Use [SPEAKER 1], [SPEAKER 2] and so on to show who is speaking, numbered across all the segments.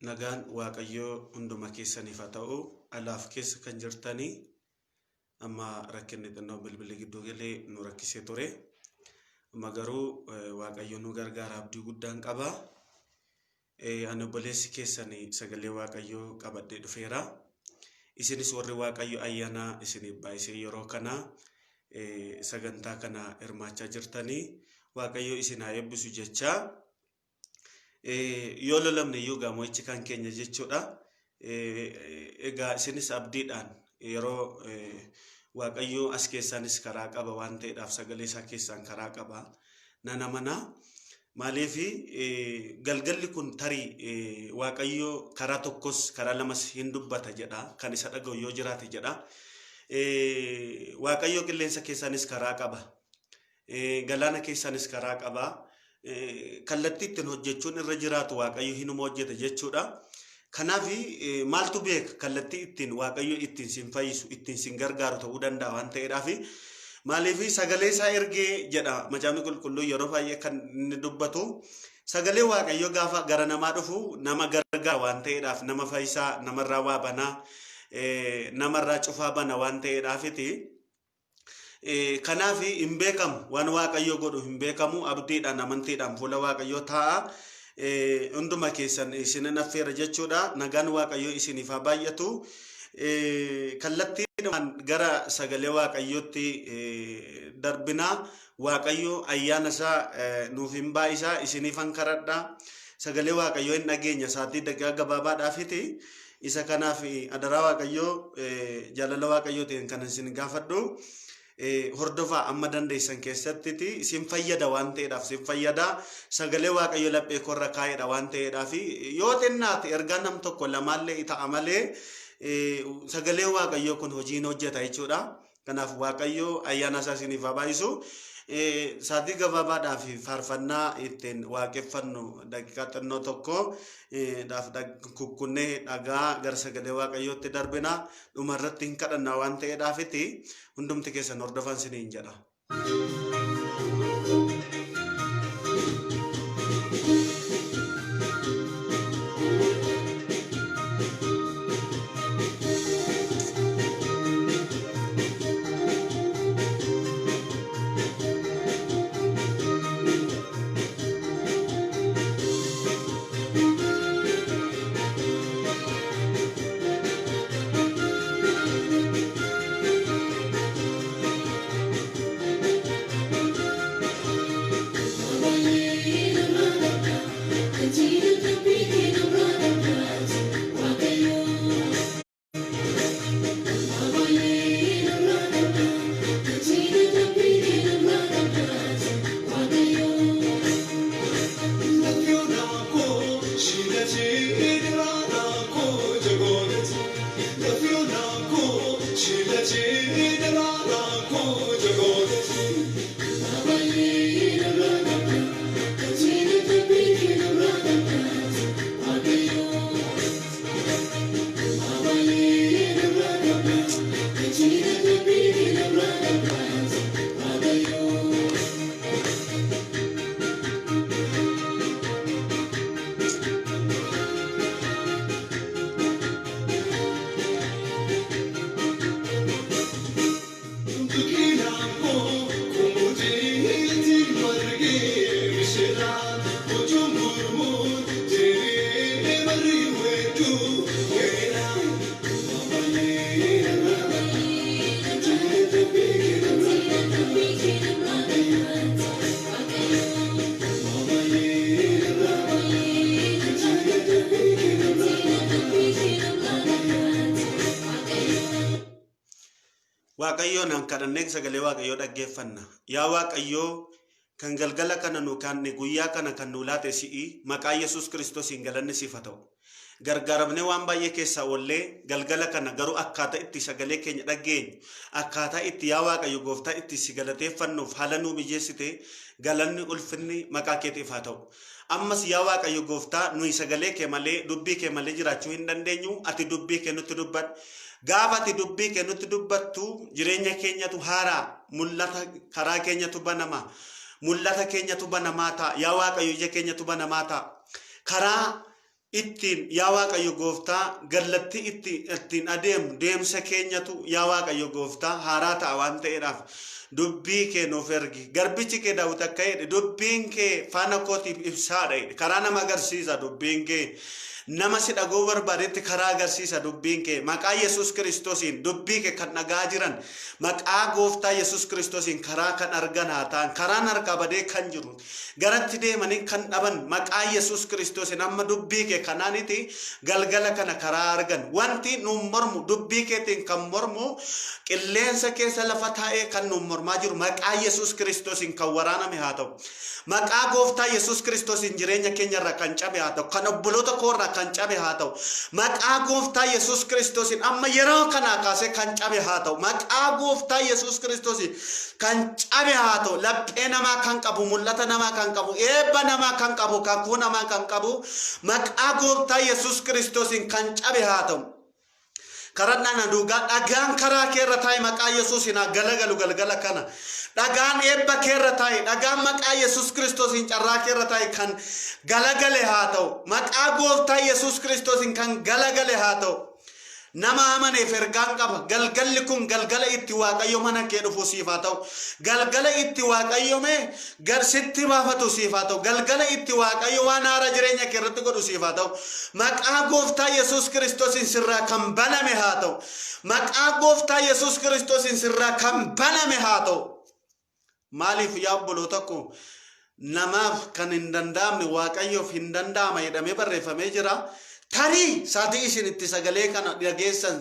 [SPEAKER 1] Nagaan waaqayyoo hunduma keessaniif haa ta'u, alaaf keessa kan jirtanii amma rakkinni xinnoo bilbilli gidduu galee nu rakkisee ture. Amma garuu waaqayyo nu gargaara, abdii guddaan qaba. Ani obboleessi keessanii sagalee waaqayyoo qabadhee dhufeera. Isinis warri waaqayyo ayyaana isiniif baay'isee yeroo kana sagantaa kana hirmaachaa jirtanii waaqayyo isin haa eebbisu jecha. Yoo lolamne iyyuu gamoichi kan keenya jechuudha. Egaa isinis abdiidhaan yeroo waaqayyo as keessaanis karaa qaba waan ta'eedhaaf sagalee isaa keessaan karaa qaba nana mana maaliif galgalli kun tarii waaqayyo karaa tokkos karaa lamas hin dubbata jedha, kan isa dhaga'u yoo jiraate jedha. Waaqayyo qilleensa keessaanis karaa qaba, galaana keessaanis karaa qaba. Kallattii ittiin hojjechuun irra jiraatu waaqayyo hinuma hojjeta jechuudha. Kanaaf maaltu beeka kallattii ittiin waaqayyo ittiin sin fayyisu, ittiin sin gargaaru ta'uu danda'a waan ta'eedhaaf maaliif sagalee isaa ergee jedha macaafni qulqulluu yeroo baay'ee kan inni dubbatu. Sagalee waaqayyo gaafa gara namaa dhufu nama gargaara waan ta'eedhaaf, nama fayyisaa, namarraa waa banaa, namarraa cufaa bana waan ta'eedhaafiti. Kanaaf hin beekamu, waan waaqayyo godhu hin beekamu. Abdiidhaan amantiidhaan fuula waaqayyo taa'a. Hunduma keessan isinin affeera jechuudha. Nagaan waaqayyo isiniif haa baay'atu. Kallattiidhaan gara sagalee waaqayyootti darbinaa. Waaqayyo ayyaana isaa nuuf hin baay'isaa, isiniif han karadha. Sagalee waaqayyo hin dhageenya isaatii daqiiqaa gabaabaadhaafiti. Isa kanaaf adaraa waaqayyo jaalala waaqayyootiin kan isin gaafadhu. Hordofaa amma dandeessan keessatti isin fayyada waan ta'eedhaaf isin fayyada. Sagalee waaqayyo laphee korra kaa'eedha waan ta'eedhaaf yoo xinnaate ergaa nam tokko lamaallee ta'a malee sagalee waaqayyo kun hojiin hojjeta jechuudha. Kanaaf waaqayyo ayyaana isaa isiniif haa baay'isu. Saatii gabaabaadhaaf faarfannaa ittiin waaqeffannu daqiiqaa xinnoo tokko kukkunnee dhagaa gara sagalee waaqayyootti darbina. Dhumarratti hin kadhanna waan ta'eedhaafiti hundumti keessan hordofan isiniin jedha. Waaqayyo nan kadhannee sagalee waaqayyo dhaggeeffanna. Yaa waaqayyo kan galgala kana nu kanne guyyaa kana kan nu laate si'i maqaa Yesuus Kiristoosiin galanni siif haa ta'u. Gargaaramnee waan baay'ee keessaa oollee galgala kana garuu akkaataa itti sagalee keenya dhageenyu, akkaataa itti yaa waaqayyo gooftaa itti si galateeffannuuf haala nu mijeessite galanni ulfinni maqaa keetiif haa ta'u. Ammas yaa waaqayyo gooftaa nuyi sagalee kee malee dubbii kee malee jiraachuu hin dandeenyu. Ati dubbii kee nutti dubbadhu. Gaafa ati dubbii kee nutti dubbattu jireenya keenyatu haaraa, mul'ata karaa keenyatu banama, mul'ata keenyatu banamaa ta'a. Yaa waaqayyo ija keenyatu banamaa ta'a. Karaa ittiin yaa waaqayyo gooftaa gallatti ittiin adeemu deemsa keenyatu yaa waaqayyo gooftaa haaraa ta'a waan ta'eedhaaf dubbii kee nuuf ergi. Garbichi kee Daawit akka jedhe dubbiin kee faana kootiif ibsaadha. Karaa nama agarsiisa dubbiin kee. Nama si dhagoo barbaadetti karaa agarsiisa dubbiin kee. Maqaa Yesuus Kiristoosiin dubbii kee kan dhagaa jiran maqaa gooftaa Yesuus Kiristoosiin karaa kan argan haa ta'an. Karaan harkaa badee kan jiru garatti deemanii kan dhaban maqaa Yesuus Kiristoosiin amma dubbii kee kanaaniti galgala kana karaa argan. Wanti nuun mormu dubbii keetiin kan mormu qilleensa keessa lafa taa'ee kan nuun mormaa jiru maqaa Yesuus Kiristoosiin kan waraaname haa ta'u. Maqaa gooftaa Yesuus Kiristoosiin jireenya keenyarra kan cabe haa ta'u. Kan obboloota koorraa kan cabe haa ta'u. Maqaa gooftaa Yesuus Kiristoosiin amma yeroo kana kaasee kan cabe haa ta'u. Maqaa gooftaa Yesuus Kiristoosiin kan cabe haa ta'u. Laphee namaa kan qabu, mul'ata namaa kan qabu, eebba namaa kan qabu, kakuu namaa kan qabu maqaa gooftaa Yesuus Kiristoosiin kan cabe haa ta'u. Karadhaan aduugaa dhagaan karaa keerra taa'e maqaa Yesuusiin galagalu galgala kana. Dhagaan eebba keerra taa'e dhagaan maqaa Yesuus Kiristoosiin carraa keerra taa'e kan galagale haa ta'u. Maqaa gooftaa Yesuus Kiristoosiin kan galagale haa ta'u. Nama amaneef ergaan qaba. Galgalli kun galgala itti waaqayyo mana kee dhufu siif haa ta'u. Galgala itti waaqayyo mee garsitti baafatu siif haa ta'u. Galgala itti waaqayyo waan haara jireenya kee irratti godhu siif haa ta'u. Maqaa gooftaa Yesuus Kiristoosiin sirraa kan baname haa ta'u. Maqaa gooftaa Yesuus Kiristoosiin sirraa kan baname haa ta'u. Maaliif yaa obboloota koo namaaf kan hin danda'amne waaqayyoof hin danda'ama jedhamee barreeffamee jira. Tarii saatii isin itti sagalee kana dhageessan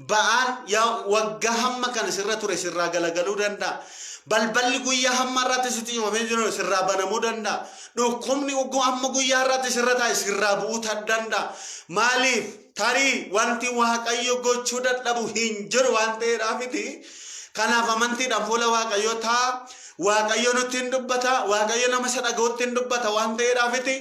[SPEAKER 1] ba'aan yaa waggaa hamma kana sirra ture sirraa galagaluu danda'a. Balballi guyyaa hamma irratti sitti himamee jiru sirraa banamuu danda'a. Dhukkubni amma guyyaa irratti sirra taa'e sirraa bu'uu danda'a. Maaliif tarii wanti waaqayyo gochuu dadhabu hin jiru waan ta'eedhaafiti. Kanaaf amantiidhaan fuula waaqayyoo ta'a. Waaqayyo nutti hin dubbata. Waaqayyo nama isa dhaga'utti hin dubbata waan ta'eedhaafiti.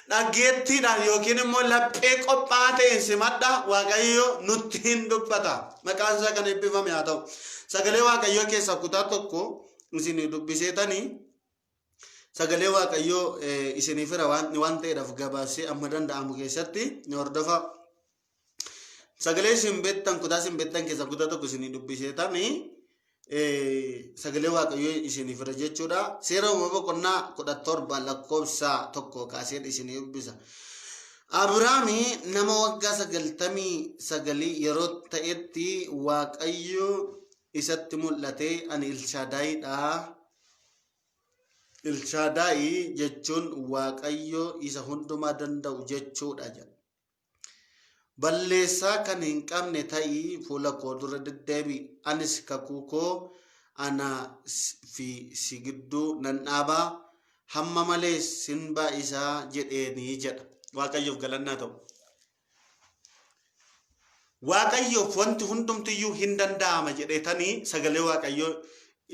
[SPEAKER 1] Dhageettiidhaan yookiin immoo laphee qophaa ta'een simadha. Waaqayyo nutti hin dubbata. Maqaan isaa kan eebbifame haa ta'u. Sagalee waaqayyoo keessaa kutaa tokko isin dubbiseetanii sagalee waaqayyoo isiniif irra waan ta'eedhaaf gabaasee amma danda'amu keessatti ni hordofa. Sagalee isin beektan kutaa isin beektan keessaa kutaa tokko isin dubbiseetanii sagalee waaqayyoo isiniif irra jechuudha. Seera uumama boqonnaa 17 lakkoofsa 1 kaasee isinii dubbisa. Abrahaami nama waggaa 99 yeroo ta'etti waaqayyo isatti mul'ate ani Ilshaadaayidha. Ilshaadaayi jechuun waaqayyo isa hundumaa danda'u jechuudha jedha. Balleessaa kan hin qabne ta'ii fuula koo dura deddeebi. Anis kakuu koo ana fi si gidduu nan dhaabaa hamma malee sin baa'isaa jedheeni jedha. Waaqayyoof galannaa ta'u. Waaqayyoof wanti hundumtiyyuu hin danda'ama jedheetanii sagalee waaqayyoo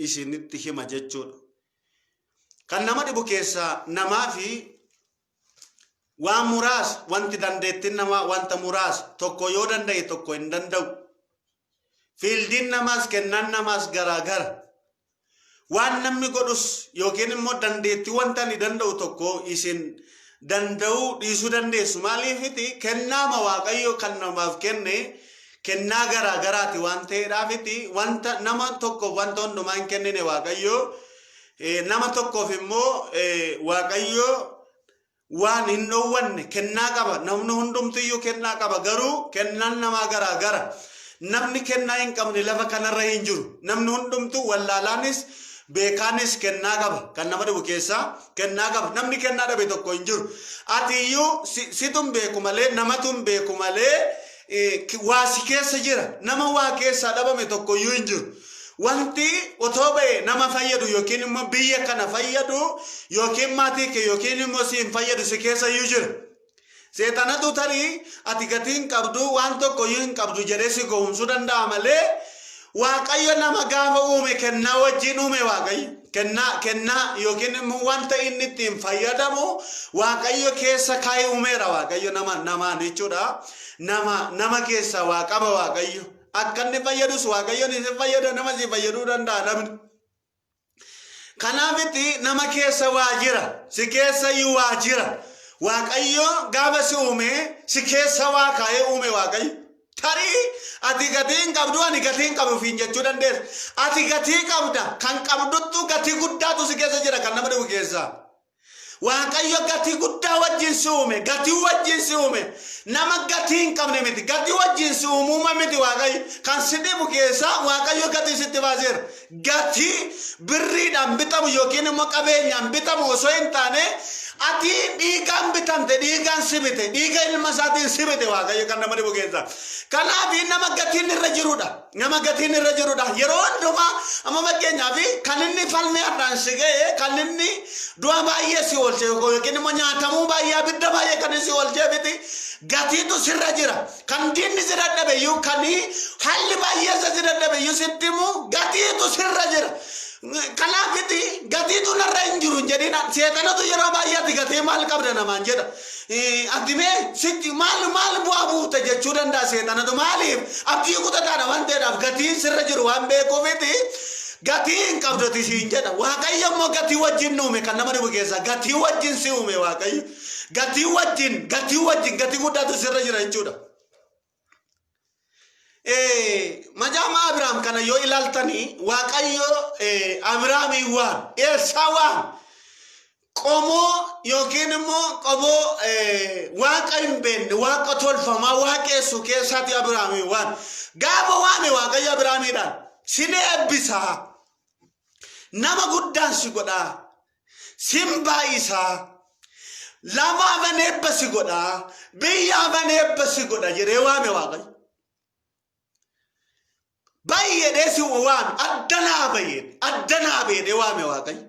[SPEAKER 1] isinitti hima jechuudha. Kan nama dhibu keessaa namaa fi waan muraasa wanti dandeettiin namaa wanta muraasa tokko yoo danda'e tokko hin danda'u. Fiildiin namaas kennan namaas garaagara. Waan namni godhus yookiin immoo dandeettii wanta ni danda'u tokko isin danda'uu dhiisuu dandeessu. Maaliifiti kennaama waaqayyo kan namaaf kenne kennaa garaagaraati waan ta'eedhaafiti wanta nama tokkoof wanta hundumaa hin kennine waaqayyo nama tokkoof immoo waaqayyo waan hin dhoowwanne kennaa qaba. Namni hundumtiyyuu kennaa qaba. Garuu kennaan namaa garaagara. Namni kennaa hin qabne lafa kanarra hin jiru. Namni hundumtu wallaalaanis beekaanis kennaa qaba. Kan nama dhibu keessaa kennaa qaba. Namni kennaa dhabe tokko hin jiru. Atiyyuu situn beeku malee namatun beeku malee waa si keessa jira. Nama waa keessaa dhabame tokko iyyuu hin jiru. Wanti otoo ba'e nama fayyadu yookiin immoo biyya kana fayyadu yookiin maatii kee yookiin immoo si hin fayyadu si keessa iyyuu jira. Seexanatu tarii ati gatii hin qabdu waan tokko iyyuu hin qabdu jedhee si gowwomsuu danda'a malee waaqayyo nama gaafa uume kennaa wajjin uume waaqayyo. Kennaa yookiin immoo wanta inni ittiin fayyadamu waaqayyo keessa kaa'ee uumeera waaqayyo namaan jechuudha. Nama keessa waa qaba waaqayyo. Akka inni fayyadus waaqayyoon isin fayyada nama si fayyaduu danda'a namni. Kanaafiti nama keessa waa jira. Si keessa iyyuu waa jira. waaqayyo gaafa si uume si keessa waa kaa'ee uume waaqayyo. Tarii ati gatiin qabdu ani gatiin qabu fiin jechuu dandeessa. Ati gatii qabda kan qabduttu gatii guddaatu si keessa jira kan nama dhibu keessa. waaqayyo gatii guddaa wajjin si uume gatii wajjin si uume nama gatii hin qabne miti gatii wajjin si uumuma miti waaqayyo kan si dhibu keessa waaqayyo gatii sitti baaseera gatii birriidhaan bitamu yookiin immoo qabeenyaan bitamu osoo hin taane ati dhiigaan bitamte dhiigaan si bite dhiiga ilma isaatiin si bite waaqayyo kan nama dhibu keessa kanaaf nama gatiin irra jirudha yeroo hundumaa amma fakkeenyaaf kan inni falmee addaan si ga'e kan inni du'a baay'ee si oolche yookiin immoo nyaatamuu baay'ee abidda baay'ee kan si oolchee miti gatiitu sirra jira kan diinni si dadhabeyyuu kan haalli baay'ee si dadhabeyyuu sitti immoo gatiitu sirra jira. Kanaafiti gatiitu narra hin jiru jedhina seetanatu yeroo baay'eetti gatii maal qabda namaan jedha abdimee sitti maal bu'aa buute jechuu danda'a seetanatu maaliif abdii kutataadha waan ta'eedhaaf gatiin sirra jiru waan beekuufiti gatii hin qabdoti siin jedha waaqayyo immoo gatii wajjin uume kan nama dhibu keessa gatii wajjin si uume waaqayyo gatii wajjin gatii guddaatu sirra jira jechuudha. Majama Abraham kana yo ilaltani waaqayyo Abrahami waan eessawaan qomo yookiin immoo qobo waaqa hin beekne waaqa tolfamaa waaqessu keessatti Abrahami waan gaafa waame waaqayyo Abrahamidhaan sin eebbisaa nama guddaan si godhaa sin baay'isaa lafa afan eebba si godhaa biyya afan eebba si godha jedhee waame waaqayyo. Baay'ee dheesi waan addanaa bayyee waame waaqayyo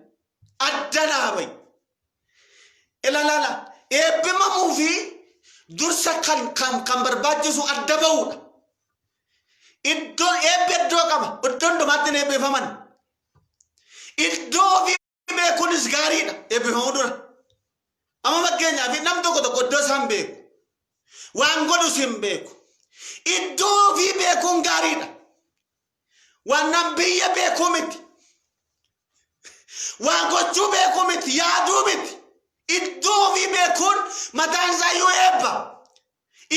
[SPEAKER 1] addanaa bayyee ilaalala eebbimamuu fi dursa kan barbaachisu adda ba'uudha iddoo qaba iddoo hundumaatti hin eebbifaman iddoo ofii beekuunis gaariidha eebbifamuu dura amma fakkeenyaaf nam tokko iddoo isaan beeku waan godhus hin beeku iddoo ofii beekuun gaariidha. Waan biyya beekuu miti waan gochuu beekuu miti yaaduu miti iddoo ofii beekuun mataan isaa yoo eebba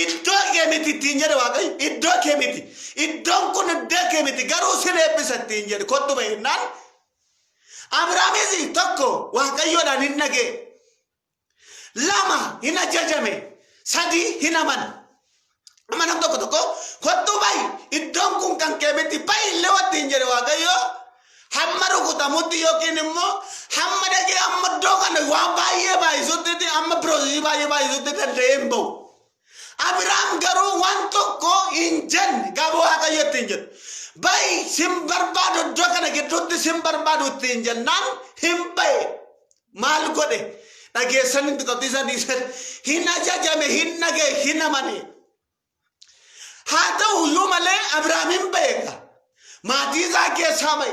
[SPEAKER 1] iddoo kee miti ittiin jedhe waaqayyo iddoo kee miti iddoon kun iddoo kee miti garuu sin eebbisa ittiin jedhe kottu bahinnaan Abrahaamis tokko waaqayyoodhaan hin dhagee lama hin ajajame sadi hin amane. Amma nam tokko kottu bayi iddoon kun kan keemiti bayi illee wattiin jedhe waaqayyo hamma rukutamutti yookiin immoo hamma dhagee amma iddoo kana waan baay'ee baay'isutti amma piroosesii baay'ee baay'isutti danda'ee hin bahu. Abrahaam garuu waan tokko hin jenne gaafa waaqayyo ittiin jedhu bayi sin barbaadu iddoo kana gidduutti sin barbaadu ittiin jennaan hin baye maal godhe dhageessan hin tuqabdiisan hin ajajame hin dhagee hin amane. Haa ta'u iyyuu malee Abrahaamin beeka maatii isaa keessaa bahe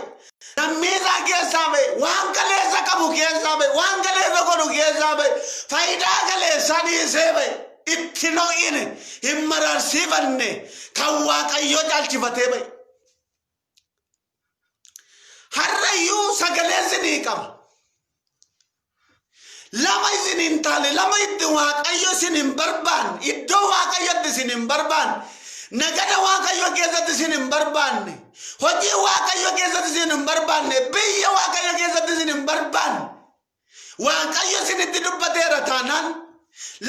[SPEAKER 1] lammii isaa keessaa bahe waan galeessa qabu keessaa bahe waan galeessa godhu keessaa bahe faayidaa galeessaa dhiisee bahe itti noo'ine hin mararsiifanne kan waaqayyo caalchifatee bahe. Har'a iyyuu sagalee isinii qaba. Lama isin hin taane lama itti waaqayyo isin hin barbaanne iddoo waaqayyotti isin hin barbaanne. Nagada waaqayyo keessatti isin hin barbaanne hojii waaqayyo keessatti isin hin barbaanne biyya waaqayyo keessatti isin hin barbaanne waaqayyo isinitti dubbateera taanaan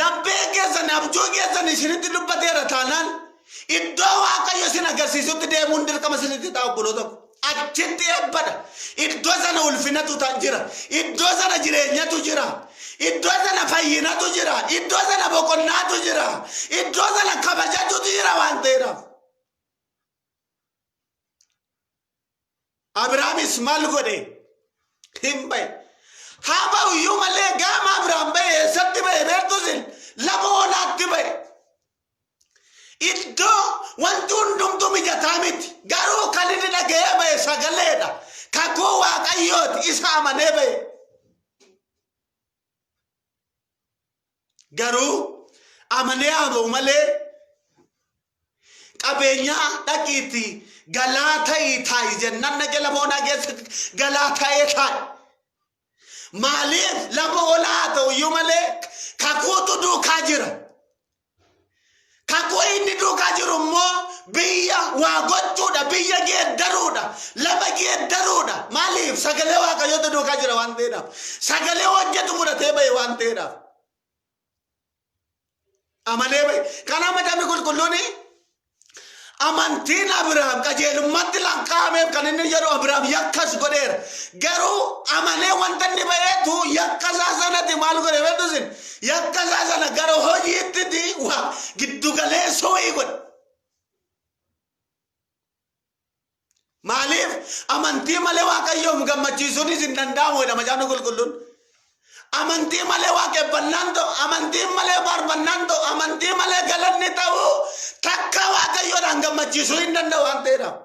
[SPEAKER 1] labbee keessan abjuu keessan isinitti dubbateera taanaan iddoo waaqayyo isin agarsiisutti deemuun dirqama isinitti ta'a obboloota achitti eebbadha iddoo sana ulfinatu jira iddoo sana jireenyatu jira. Iddoo sana fayyinatu jira iddoo sana boqonnaatu jira iddoo sana kabajatu jira waan ta'eedhaaf. Abrahaamis maal godhe hin bahe haa ba'u iyyuu malee gaama Abrahaam bahe eessatti bahe beektusin lafa oolaatti bahe iddoo wanti hundumtu mijataa miti garuu kan inni dhaga'ee bahe sagaleedha kakuu waaqayyooti isa amanee bahe. Garuu amanee haaba'u malee qabeenyaa dhaqiitti galaa ta'ii taayi jennaan nagala boonaa keessatti galaa ta'ee taayi Maaliif lafa olaa ta'u iyyuu malee kakuutu duukaa jira. Kakuu inni duukaa jiru immoo biyya waa gochuudha, biyya geeddaruudha, lafa geeddaruudha. Maaliif sagalee waaqayyootu duukaa jira waan ta'eedhaaf. Sagalee hojjetu fudhatee bahe waan ta'eedhaaf. Amanee bahe. Kana madamni qulqulluuni amantiin Abrahaam qajeelummaatti lakkaa'ameef kan inni jedhu Abrahaam yakkas godheera. Garuu amanee wanta inni baheetu yakkasaa sanatti maal godhe beektusin? Yakkasaa sana gara hojiitti waa giddugaleessuu godhe. Maaliif amantii malee waaqayyoom gammachiisuunis hin danda'amu jedha macaafni qulqulluun. Amantii malee waaqeffannaan ta'u, amantii malee faarfannaan ta'u, amantii malee galanni ta'u takka waaqayyoodhaan gammachiisuu hin danda'u waan ta'eedhaaf.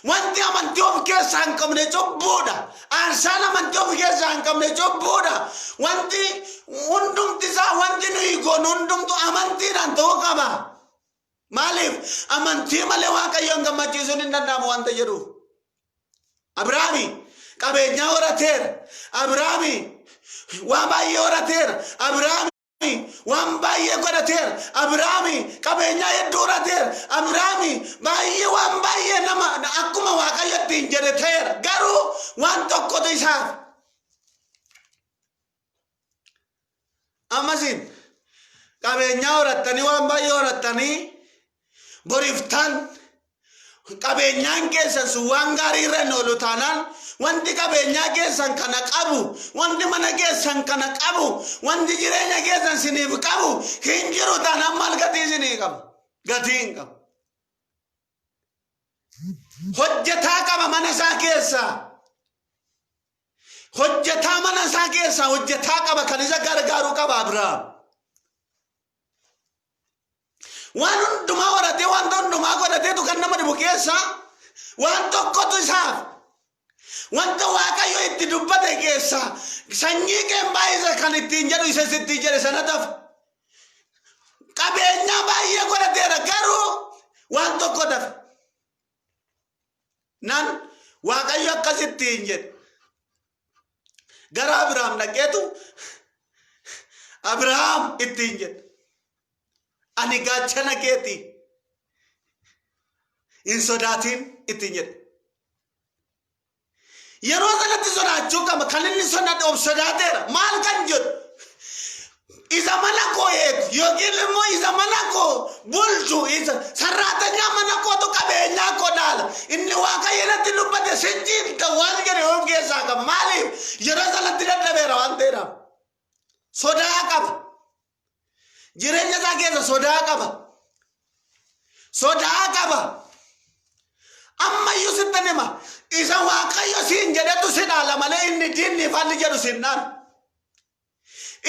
[SPEAKER 1] Wanti amantii of keessaa hin qabne cubbuudha. Aarsaan amantii of keessaa hin qabne cubbuudha. Wanti hundumti isaa wanti nuyi goonu hundumtu amantiidhaan ta'uu qaba. Maaliif amantii malee waaqayyoon gammachiisuun hin danda'amu waan ta'e jedhuuf. Abrahaami qabeenyaa horateera. Abrahaami waan baay'ee horateera. Abrahaami waan baay'ee godhateera. Abrahaami qabeenyaa hedduu horateera. Abrahaami baay'ee waan baay'ee nama akkuma waaqayyo ittiin jedhe ta'eera. Garuu waan tokkotu isaaf. Ammasiin qabeenyaa horattanii waan baay'ee horattanii boriftaan qabeenyaan keessan sun waan gaarii irra hin oolu taanaan wanti qabeenyaa keessan kana qabu, wanti mana keessan kana qabu, wanti jireenya keessan siniif qabu hin jiru taanaan maal gatii sinii qabu? Gatii hin qabu. Hojjetaa qaba mana isaa keessaa. Hojjetaa mana isaa keessaa hojjetaa qaba kan isa gargaaru qaba Abrahaam. Waan hundumaa horatee wanta hundumaa godhateetu kan nama dhibu keessaa waan tokkotu isaaf. Wanta waaqayyo itti dubbate keessaa sanyii kee baay'isa kan ittiin jedhu isa sitti jedhe sana tafa. Qabeenyaa baay'ee godhateera garuu waan tokko tafe. Nan waaqayyo akkasittiin jedhe. Gara Abrahaam dhaqeetu Abrahaam ittiin jedhe. Ani gaachana keeti hin sodaatin ittiin jedhe. Yeroo sanatti sodaachuu qaba. Kan inni sodaateera. Maal kan jedhu? Isa mana koo eegu yookiin immoo isa mana koo bulchu isa sarraatanyaa mana kootu qabeenyaa koo dhaala. Inni waaqayyo irratti dubbate sinjiifta waan jedhe of keessaa qaba. Maaliif? Yeroo sanatti dadhabeera waan ta'eedhaaf. Sodaa qaba. Jireenya isaa keessa sodaa qaba. Sodaa qaba. Ammayyuu sitti hima. Isa waaqayyo siin jedhetu si dhaala malee inni diinni falli jedhu sin dhaalu.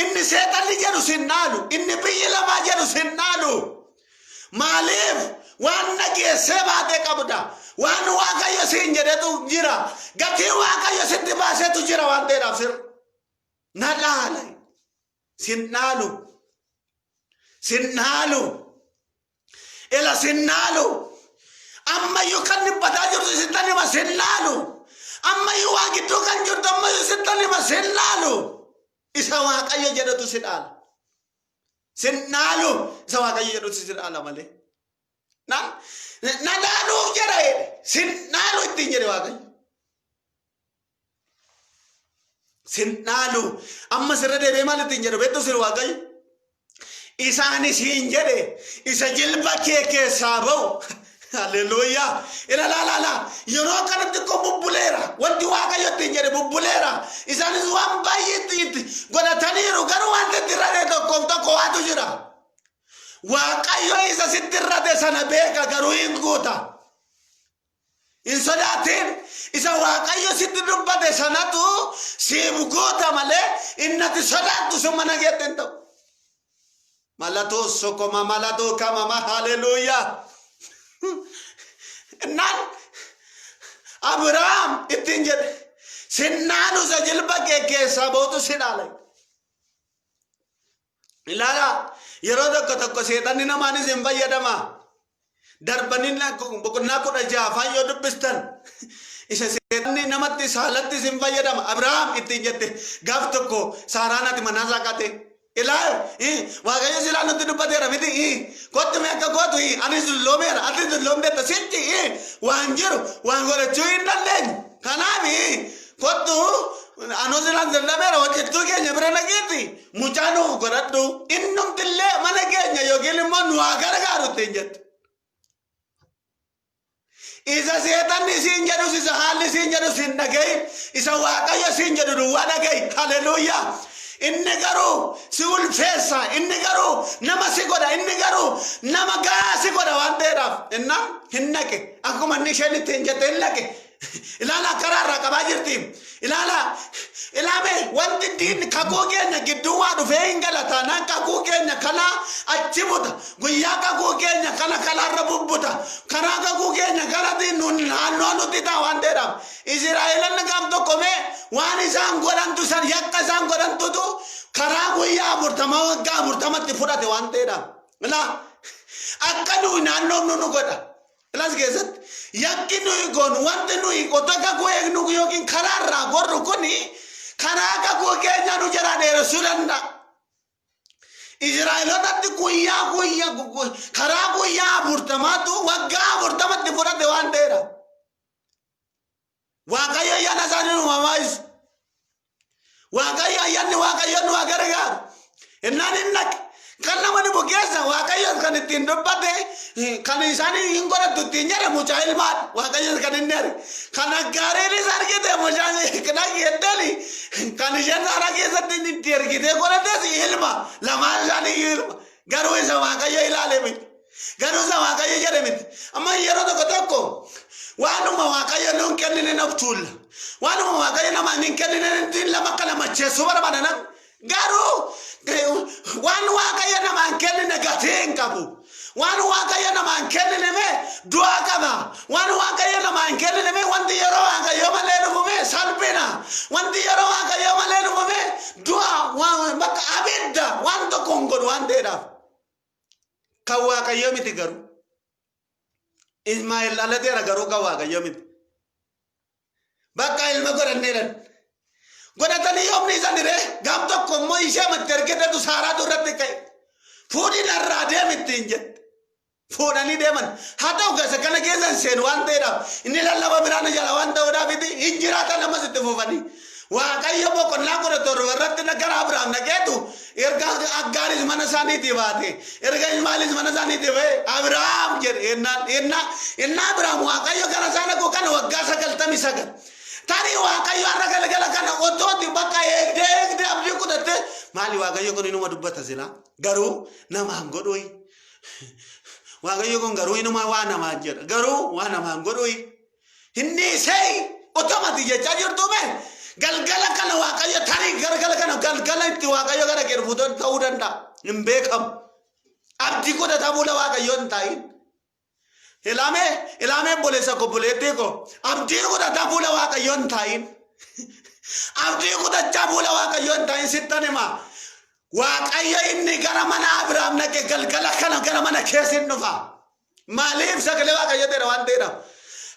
[SPEAKER 1] Inni seetanni jedhu sin dhaalu. Inni biyyi lamaa jedhu sin dhaalu. Maaliif? Waan nageessee baatee qabda. Waan waaqayyo siin jedhetu jira. Gatii waaqayyo sitti baasetu jira waan ta'eedhaaf sirra. Na dhaala. Sin dhaalu. Sinnalu. Ela sinnalu. Ammayyuu kan dhibbataa jirtu sittan hima sinnalu. Ammayyuu waa gidduu kan jirtu ammayyuu sittan hima sinnalu. Isa waaqayyo jedhatu si dhaala. Sinnalu. Isa waaqayyo jedhatu si dhaala malee. Na dhaaluuf jedha sinnalu ittiin jedhe waaqayyo. Sinnalu. Amma sirra deebi'ee maal ittiin jedhu beektu sirra waaqayyo. Isaanis hin jedhe isa jilba kee keessaa ba'u. Haleluuyaa. Ila la. Yeroo kanatti ko bubbuleera. Wanti waaqayyo ittiin jedhe bubbuleera. Isaanis waan baay'ee itti godhataniiru garuu wanti itti irrate tokko waatu jira. Waaqayyo isa sitti irrate sana beeka garuu hin guuta. Hin sodaatin. Isa waaqayyo sitti dubbate sanatu siif guuta malee innati sodaattu summa nageetti hin ta'u. Malato sokoma malato kama haleluya. Nan Abraham ittiin jedhe sinnaanu isa jilba kee keessaa ba'utu si dhaala. Ilaala yeroo tokko seetanni namaanis hin fayyadama. Darbanii boqonnaa 16 yoo dubbistan isa seetanii namatti saalatti sin fayyadama. Abrahaam ittiin jette gaaf tokko Saaraan ati manaa saaqate ilaa waaqayyo silaa nutti dubbateera miti kottu mee akka gootu anis dulloomeera ati dulloomteetta sitti waan jiru waan godhachuu hin dandeenyu. Kanaaf kottu anoo silaan dadhabeera hojjettuu keenya bira nageetti mucaa nuuf godhadhu innumtillee mana keenya yookiin immoo nu haa gargaaru ittiin jette. Isa seetanni siin jedhus isa haalli siin jedhus hin dhagahin isa waaqayyo siin jedhu duwwaa dhagahi. Haleluuyaa. Inni garuu si ulfeessa, inni garuu nama si godha, inni garuu nama gaa si godha waan ta'eedhaaf innaan hin naqe akkuma inni isheen ittiin jette hin naqe. Ilaala karaarraa qabaa jirti. Ilaame wanti diinni kakuu keenya gidduu waa dhufee hin galataanaan kakuu keenya kana achi buta. Guyyaa kakuu keenya kana kalaarra bubbuta. Karaa kakuu keenya kanatti naannoo nuti ta'a waan ta'eedhaaf. Israa'eelonni gaaf tokko mee waan isaan godhantu san yakka isaan godhantutu karaa guyyaa 40 waggaa 40tti fudhate waan ta'eedhaaf. Akka nuyi naannoo nu godha. Ilaas keessatti yakki nuyi goonu wanti nuyi otoo kakuu eegnu yookiin karaarraa gorru kuni karaa kakuu keenya nu jala dheeressuu danda'a. Israa'eelotatti karaa guyyaa 40tu waggaa 40tti fudhate waan ta'eedhaaf. Waaqayyo ayyaana isaanii nu mamaayisu. Waaqayyo ayyaanni waaqayyo nu haa gargaaru. Innaan hin naqe. Kan nama ni bukeessa waaqayyo kan ittiin dubbate kan isaanii hin godhatu ittiin jedhe mucaa ilmaadha. Waaqayyo kan inni arge. Kan aggaariinis argite mucaan kana geeddali kan isheen saara keessatti itti ergitee godhates ilma lamaan isaanii ilma. Garuu isa waaqayyo ilaale miti. Garuu isa waaqayyo jedhe miti. Amma yeroo tokko tokko waanuma waaqayyo nuun kennine nuuf tuulla. Waanuma waaqayyo namaan hin kennine lama kana macheessuu barbaadan. Garuu waan waaqayyo namaan kennine gatii hin qabu. Waan waaqayyo namaan kennine mee du'a qaba. Waan waaqayyo namaan kennine mee wanti yeroo waaqayyo malee dhufu mee salphina. Wanti yeroo waaqayyo malee dhufu mee du'a bakka abidda waan tokko hin godhu waan ta'eedhaaf. Kan waaqayyo miti garuu. Ismaa'eel dhalateera garuu kan waaqayyo miti. Bakka ilma godhanneedhaan. Godhatanii yoomni isaan diree gaaf tokko immoo ishee matti ergitetu Saaraatu irratti ka'e. Fuudhiin irraa deemi ittiin jette. Fuudhanii deeman. Haa ta'u keessa kana keessan seenu waan ta'eedhaaf inni lallaba biraan jala waan ta'uudhaaf hin jiraatan namas itti fufanii. Waaqayyo boqonnaa 17 irratti gara Abrahaam naqeetu erga Aggaaris mana isaaniitii baate erga Ismaa'eelis mana isaaniitii ba'e Abrahaam jedhe innaa Abrahaam waaqayyo gara sana koo kana waggaa 99. Tani waaqayyo har'a galgala kana otooti bakka eegdee abdii kutatte maali waaqayyo kun inuma dubbata sila garuu namaan godhuyi. Waaqayyo kun garuu inuma waa namaan jedha garuu waa namaan godhuyi. Inni sei otomati jecha jirtu mee galgala kana waaqayyo tani galgala kana galgala itti waaqayyo gara keerfu ta'uu danda'a hin beekamu. Abdii kutata fuula waaqayyo hin taa'in. Ilame bolesa ko bolete ko abdii kutata fuula waaqayyo hin taa'in. Abdii kutachaa fuula waaqayyo hin taa'in sittanima. Waaqayyo inni gara mana Abrahaam naqe galgala kana gara mana keessa hin dhufa. Maaliif sagalee waaqayyo ta'e waan ta'eedhaaf.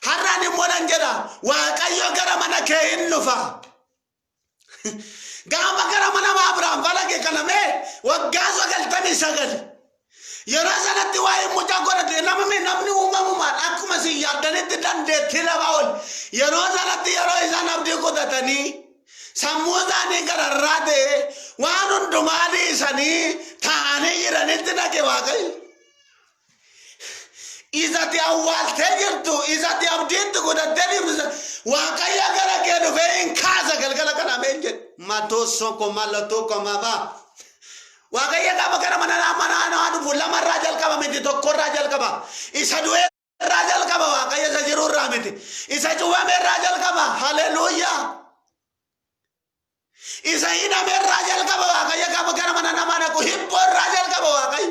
[SPEAKER 1] Har'aan immoo nan jedha waaqayyo gara mana kee hin dhufa. Gaafa gara mana Abrahaam falake kana mee waggaa 99. Yeroo sanatti waa'ee mucaa godhate namni uumamumaan akkuma si yaaddanitti dandeettii lama ol. Yeroo sanatti yeroo isaan abdii kutatanii sammuu isaanii gararraa ta'e waan hundumaa dhiisanii taa'anii jiranitti naqe waaqayyo. Isatti awwaaltee jirtu isatti abdiitti godhattee deemsa waaqayyo gara kee dhufee hin kaasa galgala kana mee jedhe. Matoo soko malatoo komabaa. Waaqayyo gaafa gara mana dhufu lamarraa jalqaba miti tokkorraa jalqaba. Isa du'eerraa jalqaba waaqayyo isa jiruurraa miti. Isa cuubameerraa jalqaba. Haleluuyaa. Isa hidhameerraa jalqaba waaqayyo gaafa gara mana namaa dhaqu hibboorraa jalqaba waaqayyo.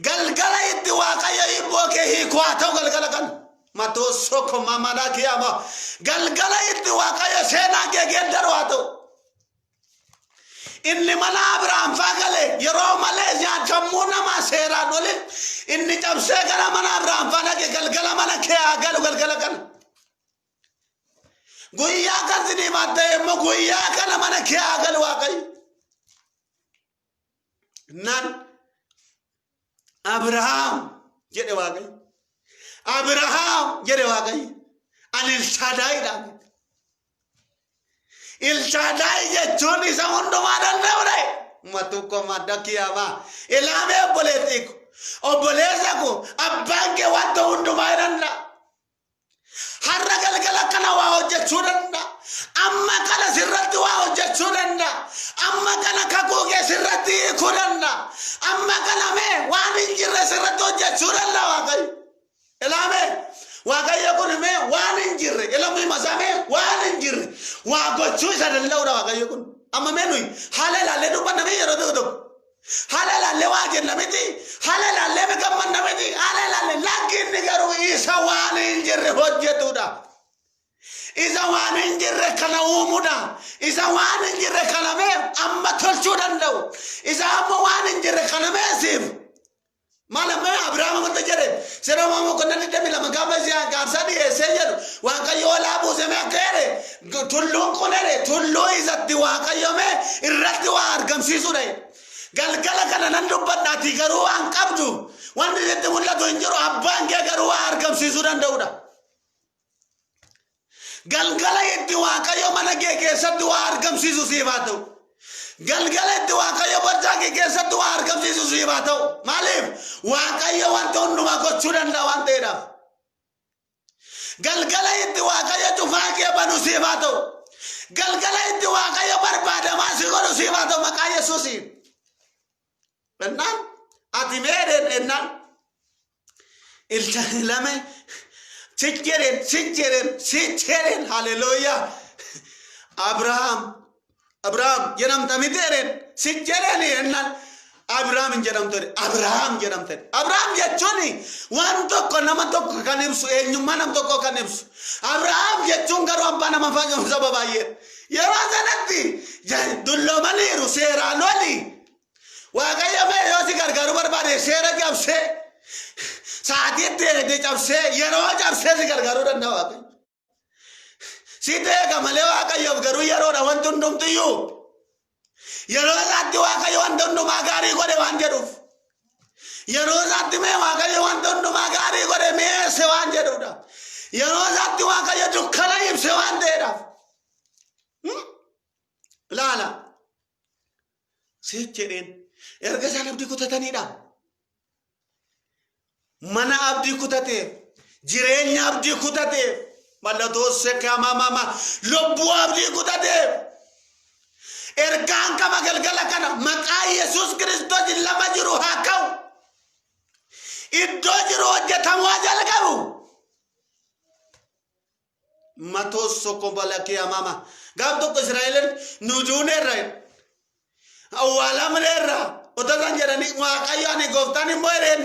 [SPEAKER 1] Galgala itti waaqayyo hibboo kee hiikuu haa ta'u galgala kana. Matoo soko mamadhaa kiyama. Galgala itti waaqayyo seenaa kee geeddaru haa ta'u. Inni mana Abrahaam fagale yeroo malee nyaatamuu nama seeraan olin inni cabsee gara mana Abrahaam falake galgala mana kee haa galu galgala kana. guyyaa kan sinii maddee immoo guyyaa kana mana kee agal waaqayyo nan Abrahaam jedhe waaqayyo Abrahaam jedhe waaqayyo ani ilshaadaayidhaan ilshaadaay jechuun isa hundumaa danda'udha matukko madda kiyama ilaamee obboleessa ko abbaan kee wanta hundumaa danda'a har'a galgala kana waa hojjechuu danda'a amma kana sirratti waa hojjechuu danda'a amma kana kakuu kee sirratti hiikuu danda'a amma kana mee waan hin jirre sirratti hojjechuu danda'a waaqayyo ilaamee waaqayyo kun mee waan hin jirre ilaamee masamee waan hin jirre waa gochuu isa danda'udha waaqayyo kun amma mee nuyi haala ilaallee dubbannamee yeroo tokko haala ilaallee waa jennamiti haala ilaallee beekamannamiti haala ilaallee lakkiinni garuu isa waan hin jirre hojjetudha isa waan hin jirre kana uumuudha isa waan hin jirre kana mee amma tolchuu danda'u isa amma waan hin jirre kana mee siif malamee Abrahaam wanta jedhe sirama mo konna didami lama gamba siya gaarsa dhiyeessee jedhu waaqayyo walaa buusemee akka jedhe tulluun kunere tulluu isatti waaqayyo mee irratti waa argamsiisudha galgala kana nan dubbadhaati garuu waan qabdu wanti itti mul'atu hin jiru abbaan kee garuu waa argamsiisuu danda'udha galgala itti waaqayyo mana kee keessatti waa argamsiisu siif haa ta'u galgala itti waaqayyo barjaa kee keessatti waa argamsiisu siif haa ta'u maaliif waaqayyo wanta hundumaa gochuu danda'a waan ta'eedhaaf galgala itti waaqayyo cufaa kee banu siif haa ta'u galgala itti waaqayyo barbaadamaa si godhu siif haa ta'u maqaa Yesuusiin Benar, ati meren enan, ilame, sicheren, haleluya. Abraham, jenam tamiteren, sicheren enan. Abraham jenam tere, Abraham jechuni, wan tokko nama tokko kan ibsu, eenyummaa nam tokko kan ibsu. Abraham jechuun garuu abbaa nama fayyadu baay'ee. Yeroo sanatti dulloomaniiru seeraan oli. waaqayyo mee yoo si gargaaru barbaade seera cabsee sa'aatiitti eegdee cabsee yeroo cabsee si gargaaruu danda'a waaqayyo si deega malee waaqayyoof garuu yeroodha wanti hundumtiyyuu yeroo isaatti waaqayyo wanta hundumaa gaarii godhe waan jedhuuf yeroo isaatti mee waaqayyo wanta hundumaa gaarii godhe mi'eesse waan jedhudha yeroo isaatti waaqayyo dukkana ibse waan ta'eedhaaf laala siif jedheen erga isaan abdii kutatanidha mana abdii kutateef jireenya abdii kutateef mallattoo sekamamama lubbuu abdii kutateef ergaan kama galgala kana maqaa Yesuus Kiristoos lama jiru haa ka'u iddoo jiru hojjetamu jalqabu matoo soko balakee amama gaaf tokko Israa'eልን nujuuneerra awwaalaamneerra ototan jedhanii waaqayyo ani gooftaan immoo ereen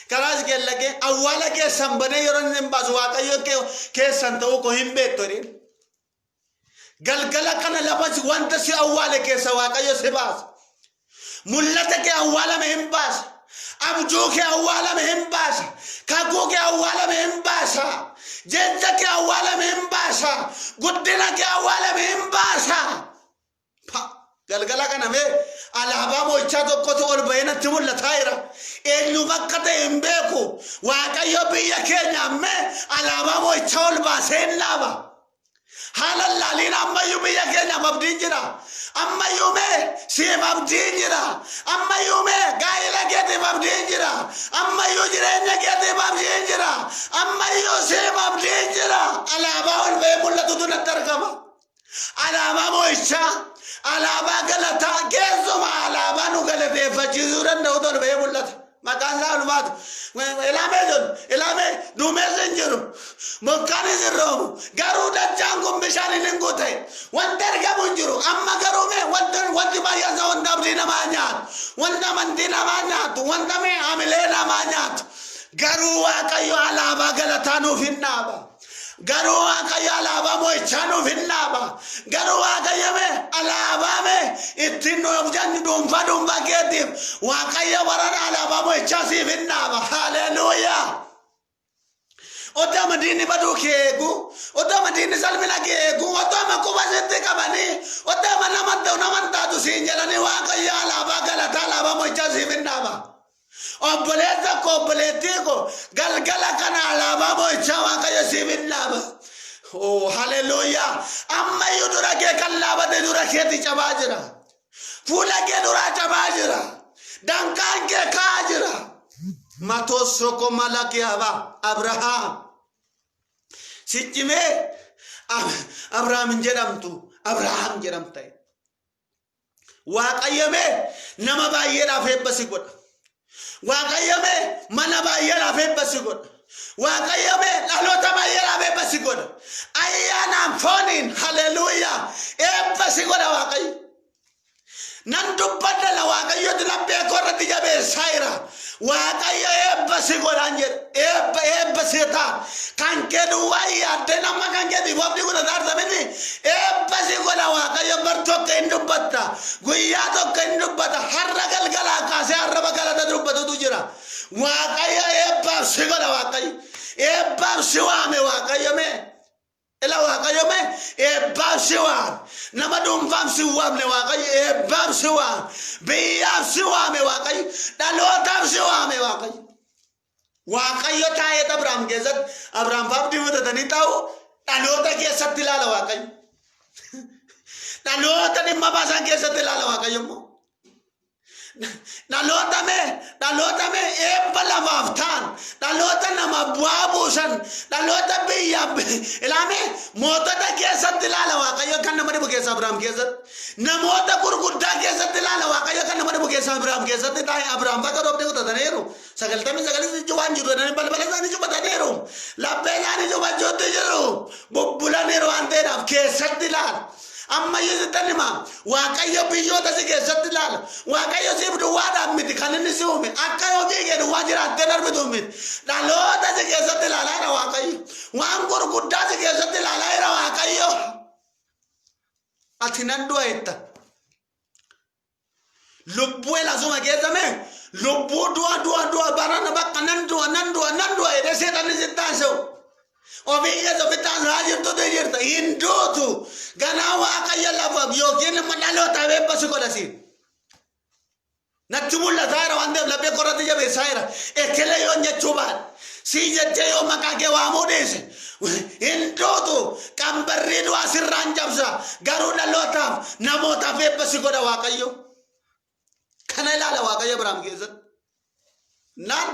[SPEAKER 1] karaas kellaqee awwaala keessan banee yeroo hin baasu waaqayyo keessan ta'uu ko hin beektu jedheen galgala kana lafas wanta si awwaale keessa waaqayyo si baasa mul'ata kee awwaalame hin baasa abjuu kee awwaalame hin baasa kakuu kee awwaalame hin baasa jecha kee awwaalame hin baasa guddina kee awwaalame hin baasa galgala kana mee alaabaa mo'ichaa tokkotu ol bahee natti mul'ataa jira eenyu bakka ta'e hin beeku waaqayyo biyya keenya ammee alaabaa mo'ichaa ol baasee hin dhaaba haala laaliin ammayyuu biyya keenya abdiin jira ammayyuu mee siif abdiin jira ammayyuu mee gaa'ela keetiif abdiin jira ammayyuu jireenya keetiif abdiin jira ammayyuu siif abdiin jira alaabaa ol bahee mul'atutu natti argama alaabaa mo'ichaa alaabaa galataa keessuma alaabaa nu galateeffachiisuu danda'u tolu bahee mul'ata maqaan isaa ulfaatu ilaamee duumessi hin jiru bokkaanis hin roobu garuu dachaan kun bishaan hin guute wanti argamu hin jiru amma garuu mee wanti baay'aasa wanta abdii namaa nyaatu wanta amantii namaa nyaatu wanta mee hamilee namaa nyaatu garuu waaqayyo alaabaa galataa nuuf hin dhaaba garuu waaqayyo alaabaa mo'ichaa nuuf hin dhaaba garuu waaqayyo mee alaabaa mee ittiin nuuf janni dhuunfaa keetiif waaqayyo warana alaabaa mo'ichaa siif hin dhaaba haleluuyaa Ota madini badu keegu, ota madini salmina keegu, ota makuba sette kabani, ota namanta tu sinjalani waaqayyo alaaba galata alaaba mocha sifinaba. Obboleta ko obboleetiko galgala kana alaaba mocha waaqayyo sifinaba. Oh hallelujah. Amma yudura ke kallaba de dura kheti chabajira. Fula ke dura chabajira. Dankan ke kajira. Matos soko malaki haba Abraham. Sichime Abraham jedhamtai. Waaqayyome nama baay'eedhaaf eebbasi godha. Waaqayyome mana baay'eedhaaf eebbasi godha. Waaqayyome dhaloota baay'eedhaaf eebbasi godha. Ayyaanaan fooniin hallelujah eebbasi godha Waaqayyo. Nan dubbadha la waaqayyooti laphee korratti jabeessaa jira. Waaqayyo eebbasi godhaan jedha. Eebbasi ta'a. Kan kedhu waa'ee yaadde nama kan jedhu wabdi godha taarsamini. Eebbasi godha waaqayyo bar tokko hin dubbatta. Guyyaa tokko hin dubbatta. Har'a galgalaa kaasee har'a bagalata dubbatutu jira. Waaqayyo eebbasi godha waaqayyo. Eebbasi waame waaqayyo mee. Ela waaqayyo mee eebbasi waame. Nama dhuunfaaf si waamne waaqayyo eebbaaf si waame. Biyyaaf si waame waaqayyo. Dhalootaaf si waame waaqayyo. Waaqayyo taa'ee Abrahaam keessatti Abrahaam faabdii mudatanii taa'u dhaloota keessatti ilaala waaqayyo. Dhaloota dhimma baasan keessatti ilaala waaqayyo immoo. Dhaloota mee eebba lamaaf ta'an dhaloota nama bu'aa buusan dhaloota biyyaaf ilaame mootota keessatti ilaala waaqayyo kan nama dhibu keessa Abrahaam keessatti namoota gurguddaa keessatti ilaala waaqayyo kan nama dhibu keessa Abrahaam keessatti taa'e Abrahaam bakka dhoofte kutataniiru 99 waan jiru jedhanii balbala isaanii cufataniiru laphee isaanii cufachuutti jiru bubbulaniiru waan ta'eedhaaf keessatti ilaala. Amma yesitan ma waaqayyo biyyoota si keessatti ilaala waaqayyo siif duwwaadhaaf miti kan inni si uume akka hojii jedhu waan jiraattee darbitu miti dhaloota si keessatti ilaalaa jira waaqayyo waan gurguddaa si keessatti ilaalaa jira waaqayyo ati nan du'a jetta lubbuu elasuma keessame lubbuu du'a barana bakka nan du'a jedhee seexanni si taasisu. Ofiinya sofitaan raajirtu jirta hinduutu ganaa waaqayyo lafaaf yookiin dhaloota eebbasi godhasiin. Natti mul'ataa jira waan ta'eef laphee korratti jabeessaa jira. Ekele yoon jechuu baadhe sii jettee yoo maqaa kee waamuu dhiise hinduutu qambarrii du'aa sirraan cabsa garuu dhalootaaf namootaaf eebbasi godha waaqayyo. Kana ilaala waaqayyo Abrahaam keessatti. Naan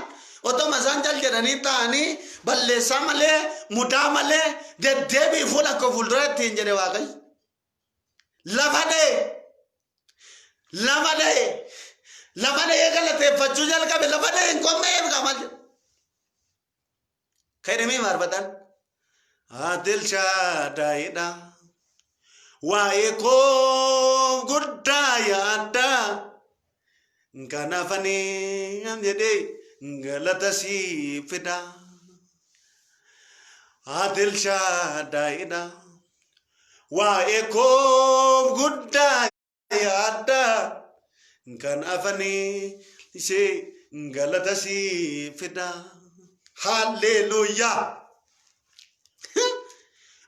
[SPEAKER 1] otoma isaan jal jedhanii ta'anii balleessaa malee mudaa malee deddeebii fuula akka fuuldura ittiin jedhe waaqayyo. Lafa dha'ee galateeffachuu jalqabe lafa dha'ee hin qommeef qamal jedhe. Kaydhimii maarbatan Adil Shaadaayidha waa'ee koo guddaa yaadda kanaafanii am jedhee galata si fida. Adil Shaadaayidha waa'ee koo guddaa yaadda kanaafanii galata si fida. Hallelujah.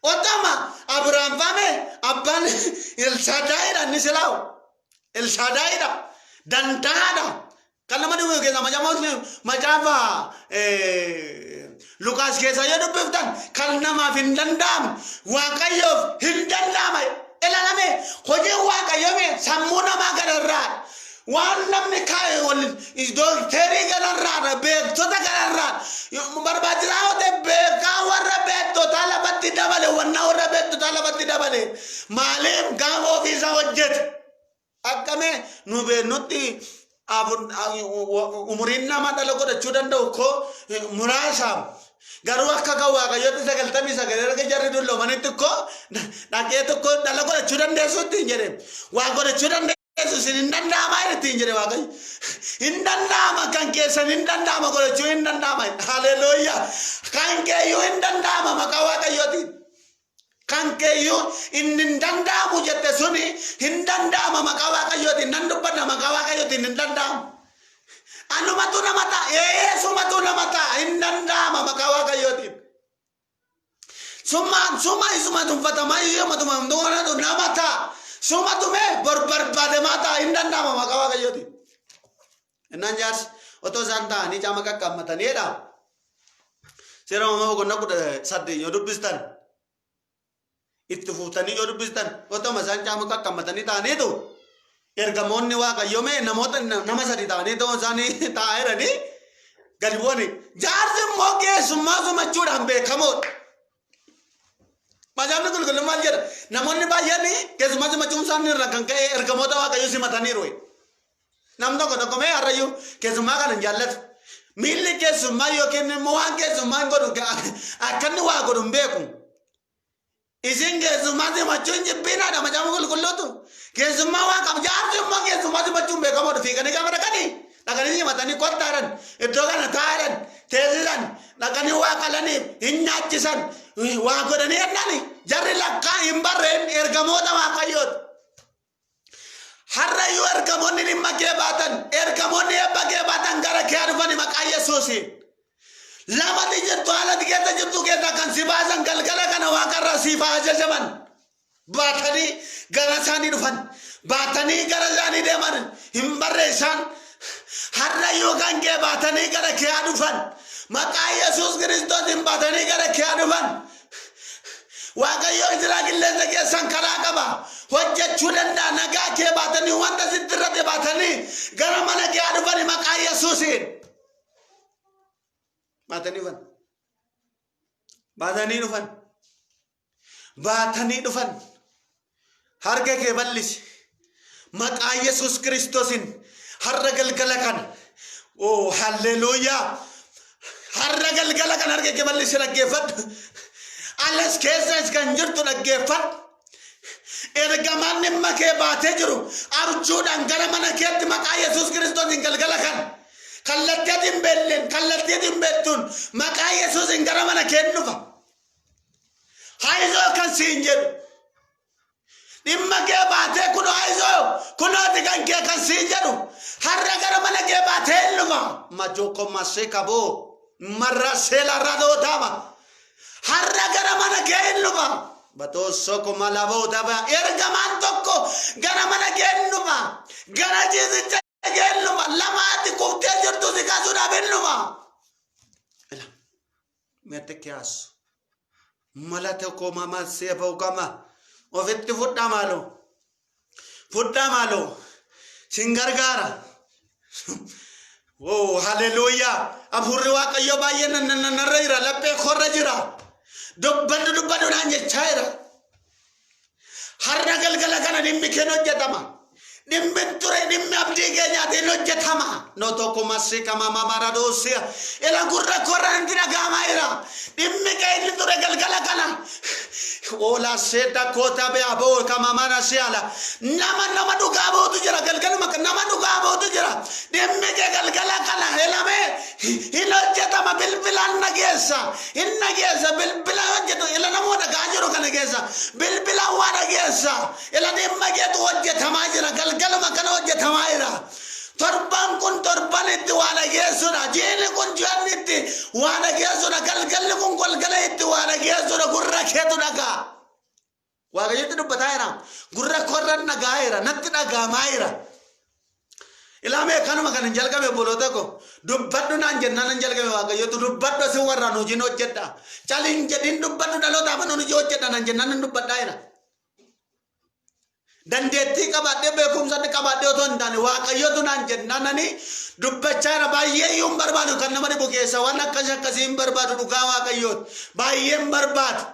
[SPEAKER 1] Otama Abraham fame abban El Shaadaayidha ni silaw El Shaadaayidha danda'aadha. Kan nama dhibu keessa macaafa Lukaas keessa yoo dubbiftan kan namaaf hin danda'amne waaqayyoof hin danda'ama. Ilaalame hojii waaqayyoo sammuu namaa gararraa waan namni kaa'e waliin dookterii gararraa beektota gararraa barbaachisaa yoo ta'e beekaa warra beektota lafatti dabale wanna warra beektota lafatti dabale maaliif gaafa ofiisaa hojjete akkame nu beennutti umuriin nama dhala godhachuu danda'u ko muraasa garuu akka kan waaqayyooti 99 erga jarri dulloomanitti ko dhaqee tokko dhala godhachuu dandeessutti hin jedhe waa godhachuu dandeessu sin hin danda'ama ittiin jedhe waaqayyo hin danda'ama kan keessan hin danda'ama godhachuu hin danda'ama. Haleluuyaa. Kan keeyyuu hin danda'ama maqaa waaqayyootiin. Kan keeyyuu hin danda'amu jette suni hin danda'ama maqaa waaqayyootiin nan dubbanna maqaa waaqayyootiin hin danda'amu. Anumatu nama ta'a Yeesumatu nama ta'a hin danda'ama maqaa waaqayyootiin. Suma isuma tumfatama isuma tumamdona tu namata. Suma tume berbarbade mata indan nama maka waaqayyooti. Ennan jaarsi otoo isaan ta'anii caama qaqqaammataniidha. Seera uumamaa boqonnaa 18 yoo dubbistan itti fuutanii yoo dubbistan otoo isaan caama qaqqaammatanii ta'aniitu ergamoonni waaqayyoo mee namoota nama sadi ta'anii ta'uu isaanii taa'aa jiranii gadi bu'anii jaarsi immoo keessummaa sumachuudhaan beekamoodha. Macaafni qulqulluun maal jedha? Namoonni baay'een keessummaa simachuun isaanii irraa kan ka'e ergamoota waaqayyoo simataniiru. Nam tokko tokko mee harrayyuu keessummaa kana hin jaallatu. Miilli keessummaa yookiin immoo waan keessummaan godhu akka inni waa godhu hin beeku. Isin keessummaa simachuun jibbinaadha macaafni qulqulluutu. Keessummaa waa qabu jaarsi immoo keessummaa simachuun beekamoodha. Fiiganii gaafa dhaqanii simatanii kottaadhaan iddoo kana taa'aadhaan teessisan dhaqanii waa qalaniif hin nyaachisan waa godhanii jennaan jarri lakkaa hin barreen ergamoota waaqayyooti. Harrayyuu ergamoonni dhimma kee baatan ergamoonni eebba kee baatan gara kee dhufanii maqaa Yesuusiin. Lamati jirtu haalati keessa jirtu keessa kan si baasan galgala kana waaqarraa siif ajajaman. Baatanii gara isaanii dhufan. Baatanii gara isaanii deeman hin barreessan. Harrayyuu kan kee baatanii gara kee dhufan. Maqaa Yesuus Kiristoosiin baatanii gara kee dhufan. Waaqayyo Izraa qilleensa keessan karaa qaba. Hojjechuu danda'a nagaa kee baatanii wanta sitti irratti baatanii gara mana kee dhufanii maqaa Yesuusiin. Baatanii dhufan. Baatanii dhufan. Baatanii dhufan. Harka kee bal'isi. Maqaa Yesuus Kiristoosiin har'a galgala kana. Oh halleluuyaa. Har'a galgala kana harka kee bal'isi dhaggeeffadhu. Alas keessas kan jirtu dhaggeeffadhu. Ergamaan dhimma kee baatee jiru arjuudhaan gara mana keetti maqaa Yesuus Kiristoosiin galgala kana. Kallattiin beelleen kallattiin beektuun maqaa Yesuusiin gara mana kee dhufa. Haayizoo kan siin jedhu. Dhimma kee baatee kun haayizoo kunooti kan kee kan siin jedhu. Har'a gara mana kee baatee dhufa. Majoko masee kaboo marra seela raadootaama. Har'a gara mana kee dhufa. Batoso kuma laboo daba ergamaan tokko gara mana kee dhufa. Gara jiisicha kee dhufa. Lamaatti kuftee jirtu si kaasuudhaaf hin dhufa. Mete kiasu. Malate koma masee kama. Ofitti fudhaa maaloo. Fudhaa maaloo. Singargaara. Oh haleluuyaa. Afuurri waaqayyo baay'ee narra jira. Laphee korra jira. Dubbadhu naan jechaa jira. Har'a galgala kana dhimmi kee hojjetama. Dhimmi ture dhimmi abdii keenyaatiin hojjetama. No tokko masii kama mamara doosiya. Ila gurra korra nanti dhagaamaa jira. Dhimmi kee inni ture galgala kana. Ola seeta koota bea boo kama mana siala. Nama dhugaa bootu jira galgaluma nama dhugaa bootu jira. Dhimmi kee galgala kana elame hin hojjetama bilbilaan nageessa. Hin nageessa bilbilaan hojjetu ila namoota gaajjiru kana keessa bilbilaan waan nageessa. Ila dhimma keetu hojjetamaa jira galgaluma kana hojjetamaa jira. Torban kun torban itti waan nageessudha. Jiini kun ji'anni itti waan nageessudha. Galgalli kun galgala itti waan nageessudha. Gurra keetu dhagaa. Waaqayyotti dubbataa jira. Gurra korra dhagaa jira. Natti dhagaamaa jira. Ilaamee kanuma kan hin jalqabe boloota ko. Dubbadhu naan jennaan hin jalqabe waaqayyotu dubbadhu si warraan hojiin hojjedha. Caliin jedhin dubbadhu dhaloota amanuu hojii hojjedha naan jennaan hin dubbadhaa jira. Dandeettii qabaadhee beekumsa qabaadhee otoo hin taane waaqayyotu naan jennaan dubbachaa jira. Baay'ee iyyuu barbaadu kan nama dhibu keessa waan akkasii hin barbaadu dhugaa waaqayyooti. Baay'een barbaadu.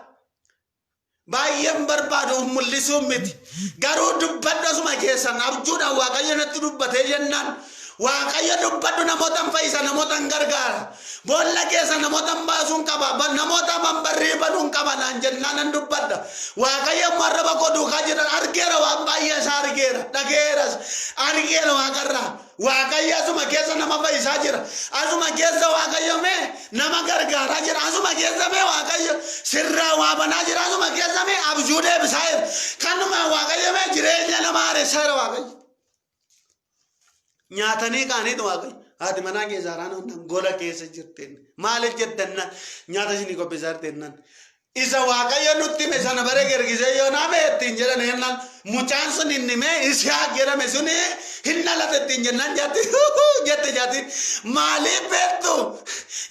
[SPEAKER 1] Baay'een barbaadu mul'isuu miti. Garuu dubbadhu asuma keessan abjuudhaan waaqayyo natti dubbatee jennaan. Waaqayyo dubbadhu namootan fayyisa namootan gargaara. Boolla keessa namootan baasuun qaba. Namoota mambarrii baduun qaba naan jennaan nan dubbadha. Waaqayyo marraba godhuu kaa jedhan argeera waan baay'ee isaa argeera. Dhageeras argeera waaqarraa. Waaqayyo asuma keessa nama fayyisaa jira. Asuma keessa waaqayyo mee nama gargaaraa jira. Asuma keessa mee waaqayyo sirraa waa banaa jira. Asuma keessa mee abjuu deebisaa jira. Kanuma waaqayyo mee jireenya nama haaressaa jira waaqayyo. Nyaatanii kaaniitu waaqayyo. Haati manaa keessaa raana hundaan gola keessa jirteen. Maaliif jettan nyaata isinii qopheessaa jirteennan. Isa waaqayyo nutti hime sana bare gergisee yoo naame ittiin jedhan jennaan mucaan sun inni mee Isihaaq jedhame suni hin dhalate ittiin jennaan jette jaati maaliif beektu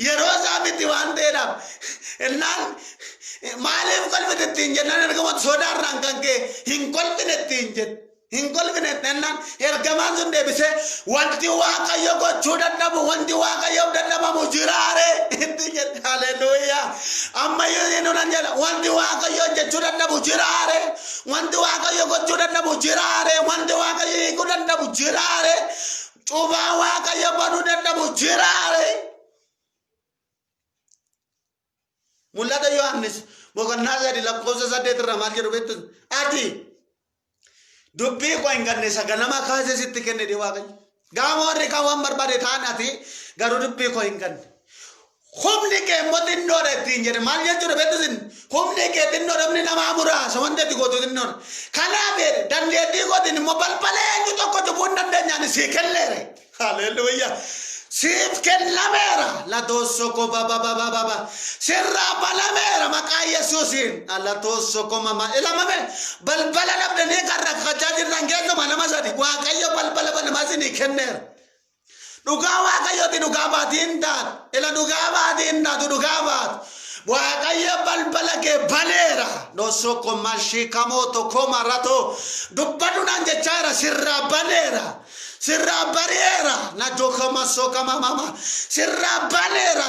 [SPEAKER 1] yeroo isaa miti waan ta'eedhaaf jennaan maaliif kolfite ittiin jennaan ergamoota sodaarraan kan kee hin kolfine ittiin jette. Hin kolfine jennaan ergamaan sun deebisee wanti waaqayyo gochuu dadhabu wanti waaqayyo dadhabamu jiraare itti jedhe haleluuyaa amma yoo nan jedha wanti waaqayyo jechuu dadhabu jiraare wanti waaqayyo gochuu dadhabu jiraare wanti waaqayyo hiikuu dadhabu jiraare cubaa waaqayyo banuu dadhabu jiraare. Mul'ata Yohaannis boqonnaa 3 lakkoofsa 8 irraa maal jedhu beektu ati dubbii koo hin ganne saganama kaasee sitti kenne di waaqayyo gaama warri kan waan barbaade ta'an ati garuu dubbii koo hin ganne humni kee immoo xinnoodha ittiin jedhe maal jechuudha beektu humni kee xinnoodha humni namaa muraasa wanta itti gootu xinnoodha kanaaf dandeettii kootiin immoo balbala eenyu tokko cufuu hin dandeenyaan sii kenneere haleluuyaa siif kennameera la tossoko baba sirra balameera maqaa Yesuusiin la tossoko mama ilamame balbala dhabdanii kan rakkachaa jirtan keessuma nama sadi waaqayyo balbala banamaa isinii kenneera dhugaa waaqayyooti dhugaa baatiin taatu ila dhugaa baatiin taatu dhugaa baatu waaqayyo balbala kee baneera tossoko mashikamoto komarato dubbadunaan jechaara sirra baneera. Sirra barera na joka masoka mama sirra banera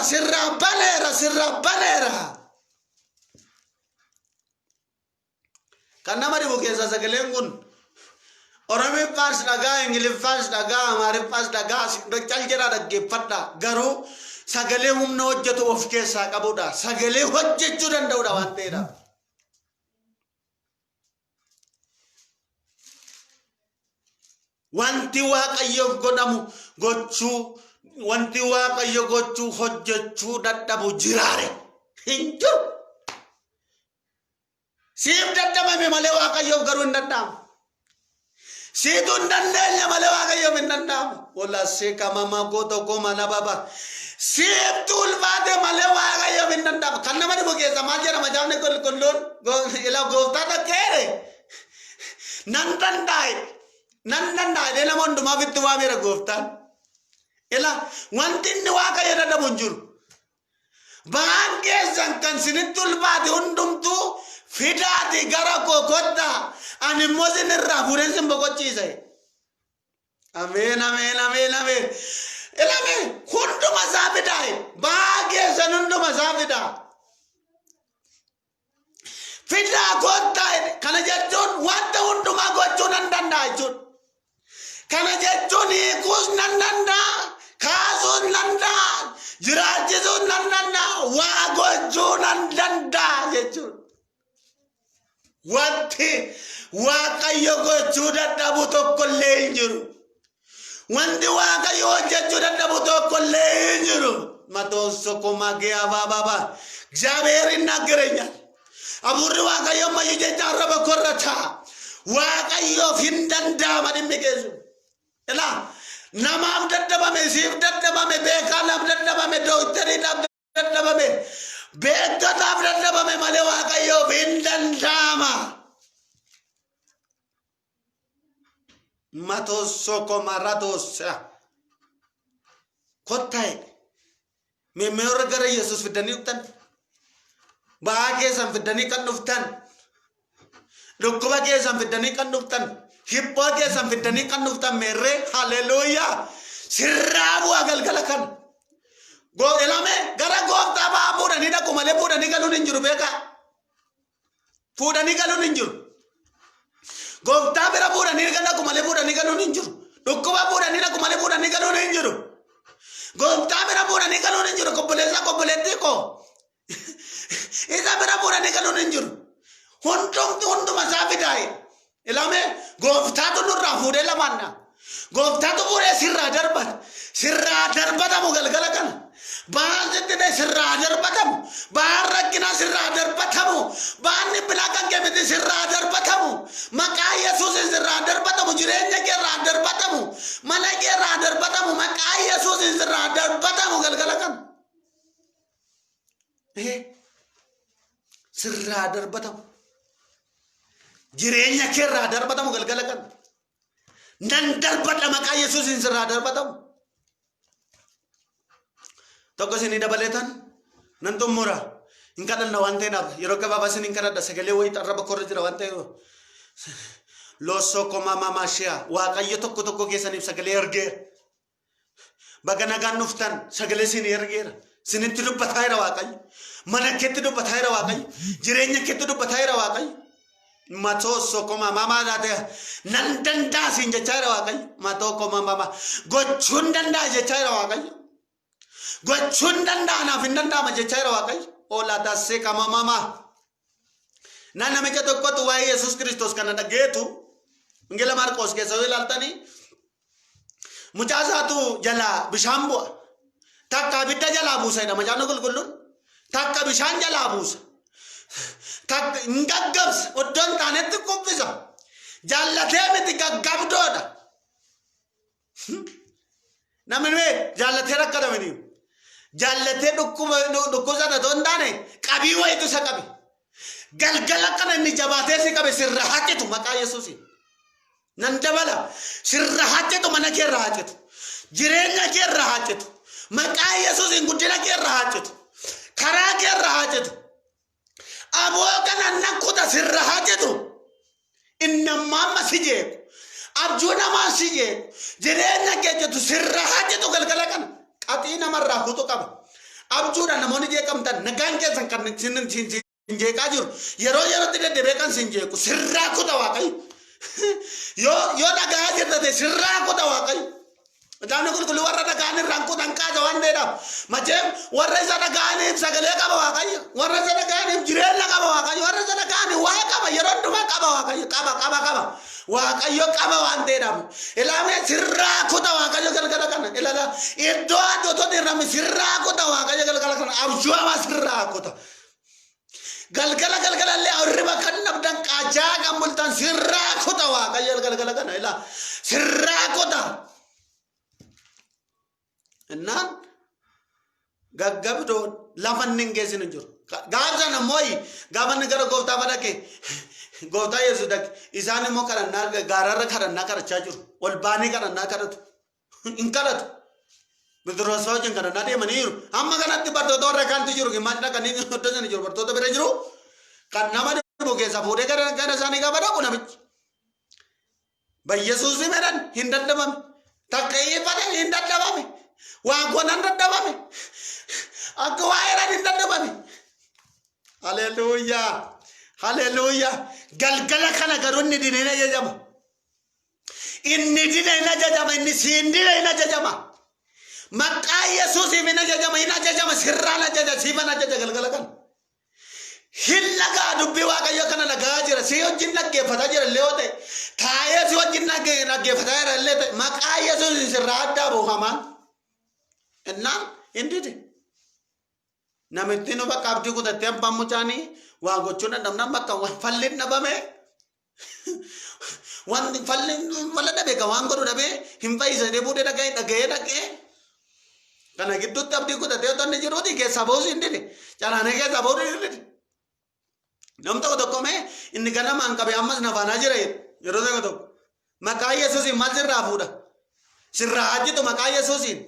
[SPEAKER 1] karena mari bukan sasagalen kun orang pas daga Inggris pas daga Amari pas daga dokter jera dagge padda garu sagale humna hojjetu of keessa qabuudha sagale hojjechuu danda'uudha waan ta'eedha. Wanti waaqayyoof godhamu gochuu wanti waaqayyo gochuu hojjechuu dadhabu jiraare hin jiru. Siif dadhabame malee waaqayyoof garuu hin dadhamu. Siitu hin dandeenye malee waaqayyoof hin dadhamu. Wala seeka mama goota goma na baba. Siif tulbaate malee waaqayyoof hin dadhamu. Kan nama dhibu keessa maal jedhama jaafne qulqulluun ila gooftaa dhaqeere nan danda'e. Nan dai nama hundumaa fitti waa meera gooftaan ila wanti inni waaqayyo dadhabu hin jiru ba'aan keessan kan sinitti ulfaate hundumtu fidaati gara koo kottaa ani immoo sinirraa fuudheen sin boqochiisa. Ameen ameen ameen ameen ilame hunduma isaa fidaa ba'aa keessan hunduma isaa fidaa fidaa kottaa kana jechuun wanta hundumaa gochuu nan danda'a jechuudha. Kana jechuun hiikuus nan danda'a kaasuus nan danda'a jiraachisuus nan danda'a waa gochuu nan danda'a jechuudha. Wanti waaqayyo gochuu dadhabu tokkollee hin jiru. Wanti waaqayyo hojjechuu dadhabu tokkollee hin jiru. Matoon soko magee abaababa jaabeerin naggereenya abuurri waaqayyo mayyuu jecha arraba korrata waaqayyoof hin danda'ama dhimmi geessu. Ela namaaf dadhabame siif dadhabame beekaadhaaf dadhabame doktariidhaaf dadhabame beektotaaf dadhabame malee waaqayyoof hin danda'ama. Matosoko maratosa kottae memeora gara Yesus fidanii dhuftan ba'aa keessan fidanii kan dhuftan dhukkuba keessan fidanii kan dhuftan hibboo keessan fidanii kan dhuftan meerree haleluuyaa sirraa bu'aa galgala kan elame gara gooftaa ba'aa fuudhanii dhaqu malee fuudhanii galuun hin jiru beekaa fuudhanii galuun hin jiru. Gooftaa bira fuudhanii dhaqu malee fuudhanii galuun hin jiru. Dhukkuba fuudhanii dhaqu malee fuudhanii galuun hin jiru. Gooftaa bira fuudhanii galuun hin jiru. Obboleessa obboleettii koo isa bira fuudhanii galuun hin jiru. Hunduma isaa fidaa'e. Ilame gooftaatu nurraa fuudhee lamaanna. Gooftaatu fuudhee sirraa darbatamu galgala kana. Baan sitti sirraa darbatamu. Baan rakkina sirraa darbatamu. Baan dhiphinaa kan keemiti sirraa darbatamu. Maqaa Yesuus sirraa darbatamu. Jireenya kee irraa darbatamu. Mana kee irraa darbatamu. Maqaa Yesuus sirraa darbatamu galgala kana. sirraa darbatamu. Jireenya kee irraa darbatamu galgala kan. Nan darbadha maqaa Yesuusiin sirraa darbatamu. Tokko isin dabaletan nan xumura. Hin kadhanna waan ta'eedhaaf yeroo gabaabaa isin hin kadhadha sagalee wayii arraba korra jira waan ta'eef. Loosoo komaa maamaashiyaa waaqayyo tokko keessaniif sagalee ergeera. Baga nagaan dhuftan sagalee isin ergeera. Isinitti dubbataa jira waaqayyo. Mana keetti dubbataa jira waaqayyo. Jireenya keetti dubbataa jira waaqayyo. Matoo sokomaa mamaa laatee nan danda'a siin jechaa jira waaqayyo. Matoo komaa mamaa gochuun danda'a jechaa jira waaqayyo. Gochuun danda'a naaf hin danda'ama jechaa jira waaqayyo. Oolaa taasisee kama mamaa. Nan namicha tokkotu waa'ee Yesuus Kiristoos kana dhageetu. Ingila Maarqoos keessa yoo ilaaltanii mucaa isaatu jalaa bishaan bu'a. Takka abidda jalaa buusa jedha macaafni qulqulluun. Takka bishaan jalaa buusa. Takka hin gaggabsa. Iddoon taanetti kubbisa. Jaallatee miti gaggabdoodha. Namni jaallatee rakkadamanii. Jaallatee dhukkubsata otoo hin taane qabii wayitu isa qabe. Galgala kana inni jabaatee si qabe sirra haqetu maqaa Yesuusiin. Nan dabala sirra haqetu mana kee irra haqetu. Jireenya kee irra haqetu. Maqaa Yesuusiin guddina kee irra haqetu. Karaa kee irra haqetu. Aboo kana nakuta sirra haqetu. Innamma si jeeku. Abjuu namaa si jeeku. Jireenya kee jetu sirra haqetu galgala kana. Qaxii namarraa kutu qaba. Abjuudhaan namoonni jeeqamtan nagaan keessan kan jeeqaa jiru. Yerootti deddeebi'ee kan sin jeequ sirraa kuta waaqayyo. Yoo dhagaa jirtate sirraa kuta waaqayyo. Macaafni qulqulluu warra dhagaan irraan kutan kaasa waan ta'eedhaaf. Macheem warra isa dhagaaniif sagalee qaba waaqayyo. Warra isa dhagaaniif jireenya qaba waaqayyo. Warra isa dhagaaniif waa qaba yeroo hundumaa qaba waaqayyo. Qaba. Waaqayyo qaba waan ta'eedhaaf. Ilaamee sirraa kuta waaqayyo galgala kana. Ilaala iddoo addootonni irraan sirraa kuta waaqayyo galgala kana. Abjuu'ama sirraa kuta. Galgala illee arriba kan nabdan qaajaa kan bultan sirraa kuta waaqayyo galgala kana. Ilaa sirraa kuta. Innaan gaggabdoon lafa inni hin geessinu jiru. Gaafa namooyi gaafa inni gara gooftaa dhaqe gooftaa Yesuus dhaqe isaan immoo kadhannaa gaararra kadhannaa kadhachaa jiru. Ol baanii kadhannaa kadhatu. Hin kadhatu. Bidiroos wajjin kadhannaa deemanii jiru. Amma kanatti bartoota warra kaantu jiru. Gimmaatti dhaqanii hojjetanii jiru. Bartoota bira jiru. Kan nama dhibu keessaa fuudhee gara isaanii gaafa dhaqu namichi. Yesuus himedhan hin dadhabame. Takka iifate hin dadhabame. Waan konan dadhabame. Akka waa eran hin dadhabame. Haleluuyaa. Galgala kana garuu inni dina hin ajajama. Inni dina hin ajajama. Inni siin dina hin ajajama. Maqaa Yesuusiif hin ajajama. Sirraan ajaja. Siifan ajaja galgala kana. Hin lagaa dubbii waaqayyo kana lagaa jira. Si wajjin dhaggeeffataa jira illee yoo ta'e. Taa'ee si wajjin dhaggeeffataa jira illee ta'e. Maqaa Yesuusiin sirraa addaa buufamaan. Innaan hindide. Namitti nu bakka abdii kutattee abbaan mucaanii waan gochuun dadhabnaan bakka falliin dhabame. Falla dhabe kan waan godhu dhabee hin fayyisatee fuudhee dhaga'ee. Kana gidduutti abdii kutatee otoo inni jiruuti keessaa bahuus hindide. Calaanee keessaa bahuus hindide. Namni tokko mee inni ganamaan qabee ammas nafaanaa jira yeroo tokko. Maqaa Yesuusiin maal sirraa fuudha? Sirraa hajjitu maqaa Yesuusiin.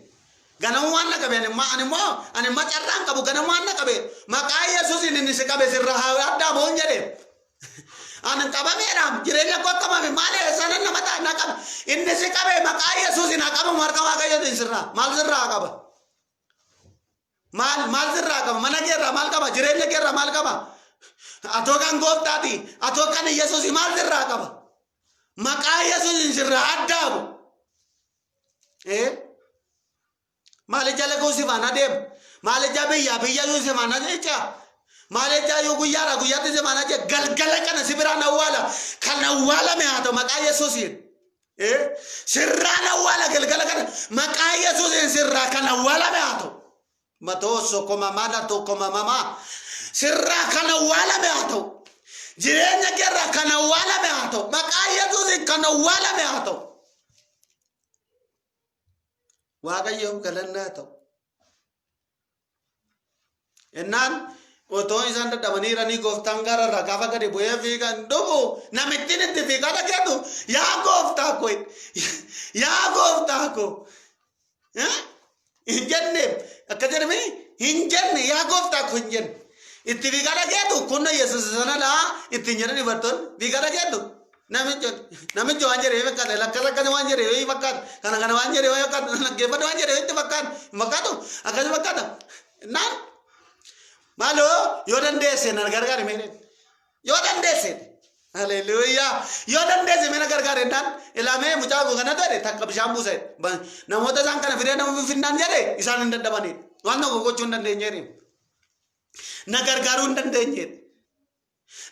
[SPEAKER 1] Ganama waan na qabe ani immoo carraan qabu ganama waan na qabe maqaa Yesuusiin inni si qabe sirraa addaa boon jedhe. Ani qabameedhaam jireenya koo qabame maal sana nama ta'a na qaba. Inni si qabe maqaa Yesuusiin haa qabamu harka waaqayyootiin sirraa. Maal sirraa qaba? Maal sirraa qaba? Mana keerraa maal qaba? Jireenya keerraa maal qaba? Atoo kan gooftaati. Atoo kan Yesuusi maal sirraa qaba? Maqaa Yesuusiin sirraa addaabu. Maalicha laguu si faana deemu. Maalicha biyya si faana jecha. Maalicha yoo guyyaatti si faana jecha galgala kana si biraan awwaala. Kan awwaalame haa ta'u maqaa Yesuusiin. Sirraan awwaala galgala kana maqaa Yesuusiin sirraa kan awwaalame haa ta'u. Matoo sokkoma maana tokkoma mamaa. Sirraa kan awwaalame haa ta'u. Jireenya keerraa kan awwaalame haa ta'u. Maqaa Yesuusiin kan awwaalame haa ta'u. waaqayyoof galannaa ta'u. Innaan Otoo isaan dadhabaniiranii gooftaan gaararraa gaafa gadi bu'ee fiigan dhufu namittiin itti fiigaa dhageetu yaa gooftaa koo yaa gooftaa koo hin jenne akka jedhame hin jenne yaa gooftaa koo hin jenne itti fiigaa dhageetu kunna yesuus sanadhaa ittiin jedhani bartoonni fiigaa dhageetu namichi waan jedhee fakkaata lakkas waan jedhee fakkaata kana waan jedhee fakkaata laggeeffadha waan jedhee itti fakkaatu akkas fakkaata naan Malo, yo dandeesse na gargaare mene. Yo dandeesse. Hallelujah. Yo dandeesse mena gargaare dan elame mucaa ko kana tare takka bishaan buuse. Namoota san kana fide namu finnan jedhe isaan hin dadhabani. Waan tokko gochuu hin dandeenye. Na gargaaruu hin dandeenye.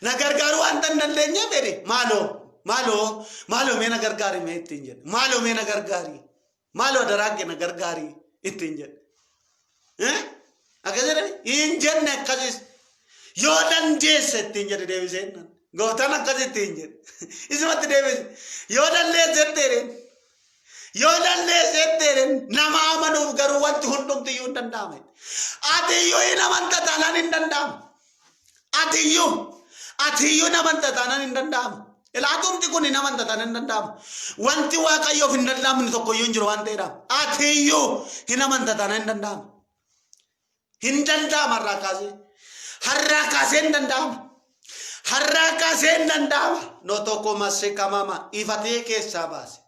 [SPEAKER 1] Na gargaaruu waan hin dandeenye fede. Malo mena gargaare me ittiin jedhe. Malo mena gargaari. Malo daraage na gargaari ittiin jedhe. Akasirra hin jenne akkasis yoo dandeesse ittiin jedhe deebiseen gooftaan akkas ittiin jedhe isumatti deebise yoo dandeesse ittiin nama amanuuf garuu wanti hundumti iyyuu hin danda'ame atiyyuu hin amanta taanaan hin danda'amu atiyyuu hin amanta taanaan hin danda'amu ilaatumti kun hin amanta taanaan hin danda'amu wanti waaqayyoof hin danda'amne tokkoyyuu hin jiru waan ta'eedhaaf atiyyuu hin amanta taanaan hin danda'amu. Hindandama harrakase hindandama no toko masse kamama ifate keessa baase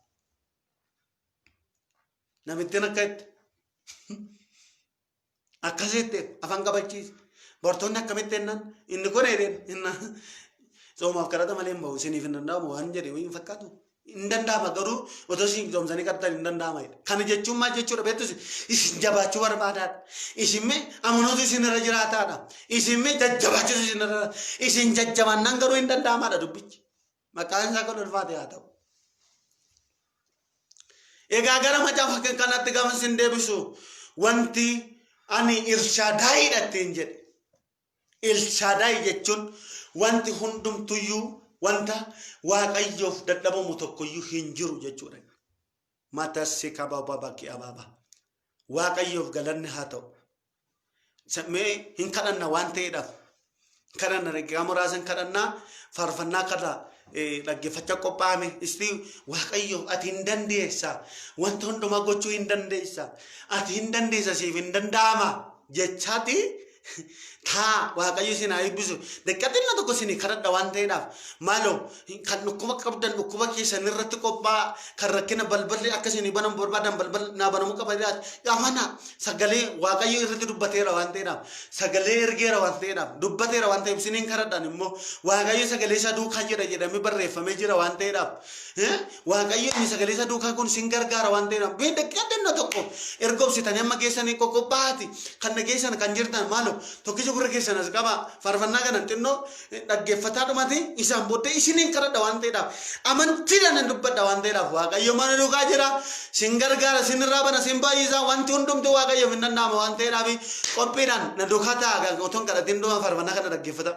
[SPEAKER 1] namittiin akkasitti afaan qabachiise bartoonni akkamitti ennan inni kun edeen inna soomaaf kadhata malee hin bahu isiniif hin danda'amu waan jedhe hin fakkaatu hin danda'ama garuu otoo isin soomsanii kadhatan hin danda'ama kana jechuun maal jechuudha beektus isin jabaachuu barbaadaadha isinme amanuutu isinirra jiraataadha isinme jajjabaachuutu isinirra isin jajjabannaan garuu hin danda'amaadha dubbichi maqaan isaa kan ulfaate haa ta'u egaa gara macaafa kanatti gaafa isin deebisu wanti ani ilshaadaayidha ittiin jedhe ilshaadaay jechuun wanti hundumtuyyuu wanta waaqayyoof dadhabamu tokkoyyuu hin jiru jechuudha. Matassi kababa bakki ababa. Waaqayyoof galanni haa ta'u. Mee hin kadhanna waan ta'eedhaaf. Kadhanna regaa muraasan kadhannaa faarfannaa kadhaa dhaggeeffachaa qophaa'ame isti waaqayyoof ati hin dandeessa wanta hundumaa gochuu hin dandeessa ati hin dandeessa siif hin danda'ama jechaati. Taa waaqayyo isin haa eebbisu deqqatinna tokko isin kadhadha waan ta'eedhaaf maaloo kan dhukkuba qabdan dhukkuba keessan irratti qophaa'a kan rakkina balballi akka isin banamu barbaadan balbal naa banamuu qabaniidhaaf amana sagalee waaqayyo irratti dubbateera waan ta'eedhaaf sagalee ergeera waan ta'eedhaaf dubbateera waan ta'eef isiniin kadhadhaan immoo waaqayyo sagalee isaa duukaa jedha jedhamee barreeffamee jira waan ta'eedhaaf waaqayyo inni sagalee isaa duukaa kun isin gargaara waan ta'eedhaaf bee deqqatinna tokko ergobsitanii amma keessanii qoqqophaati kan dhageessan kan jirtan maaloo tokkicha gurra keessan as qaba faarfannaa kana xinnoo dhaggeeffataa dhumate isaan booddee isiniin kadhadha waan ta'eedhaaf amantiidhaan dubbadha waan ta'eedhaaf waaqayyo mana duukaa jira sin gargaara sin irraa bana sin baay'isaa wanti hundumti waaqayyoof hin danda'ama waan ta'eedhaaf qophiidhaan na duukaa ta'a otoon kadhatiin dhuma faarfannaa kana dhaggeeffata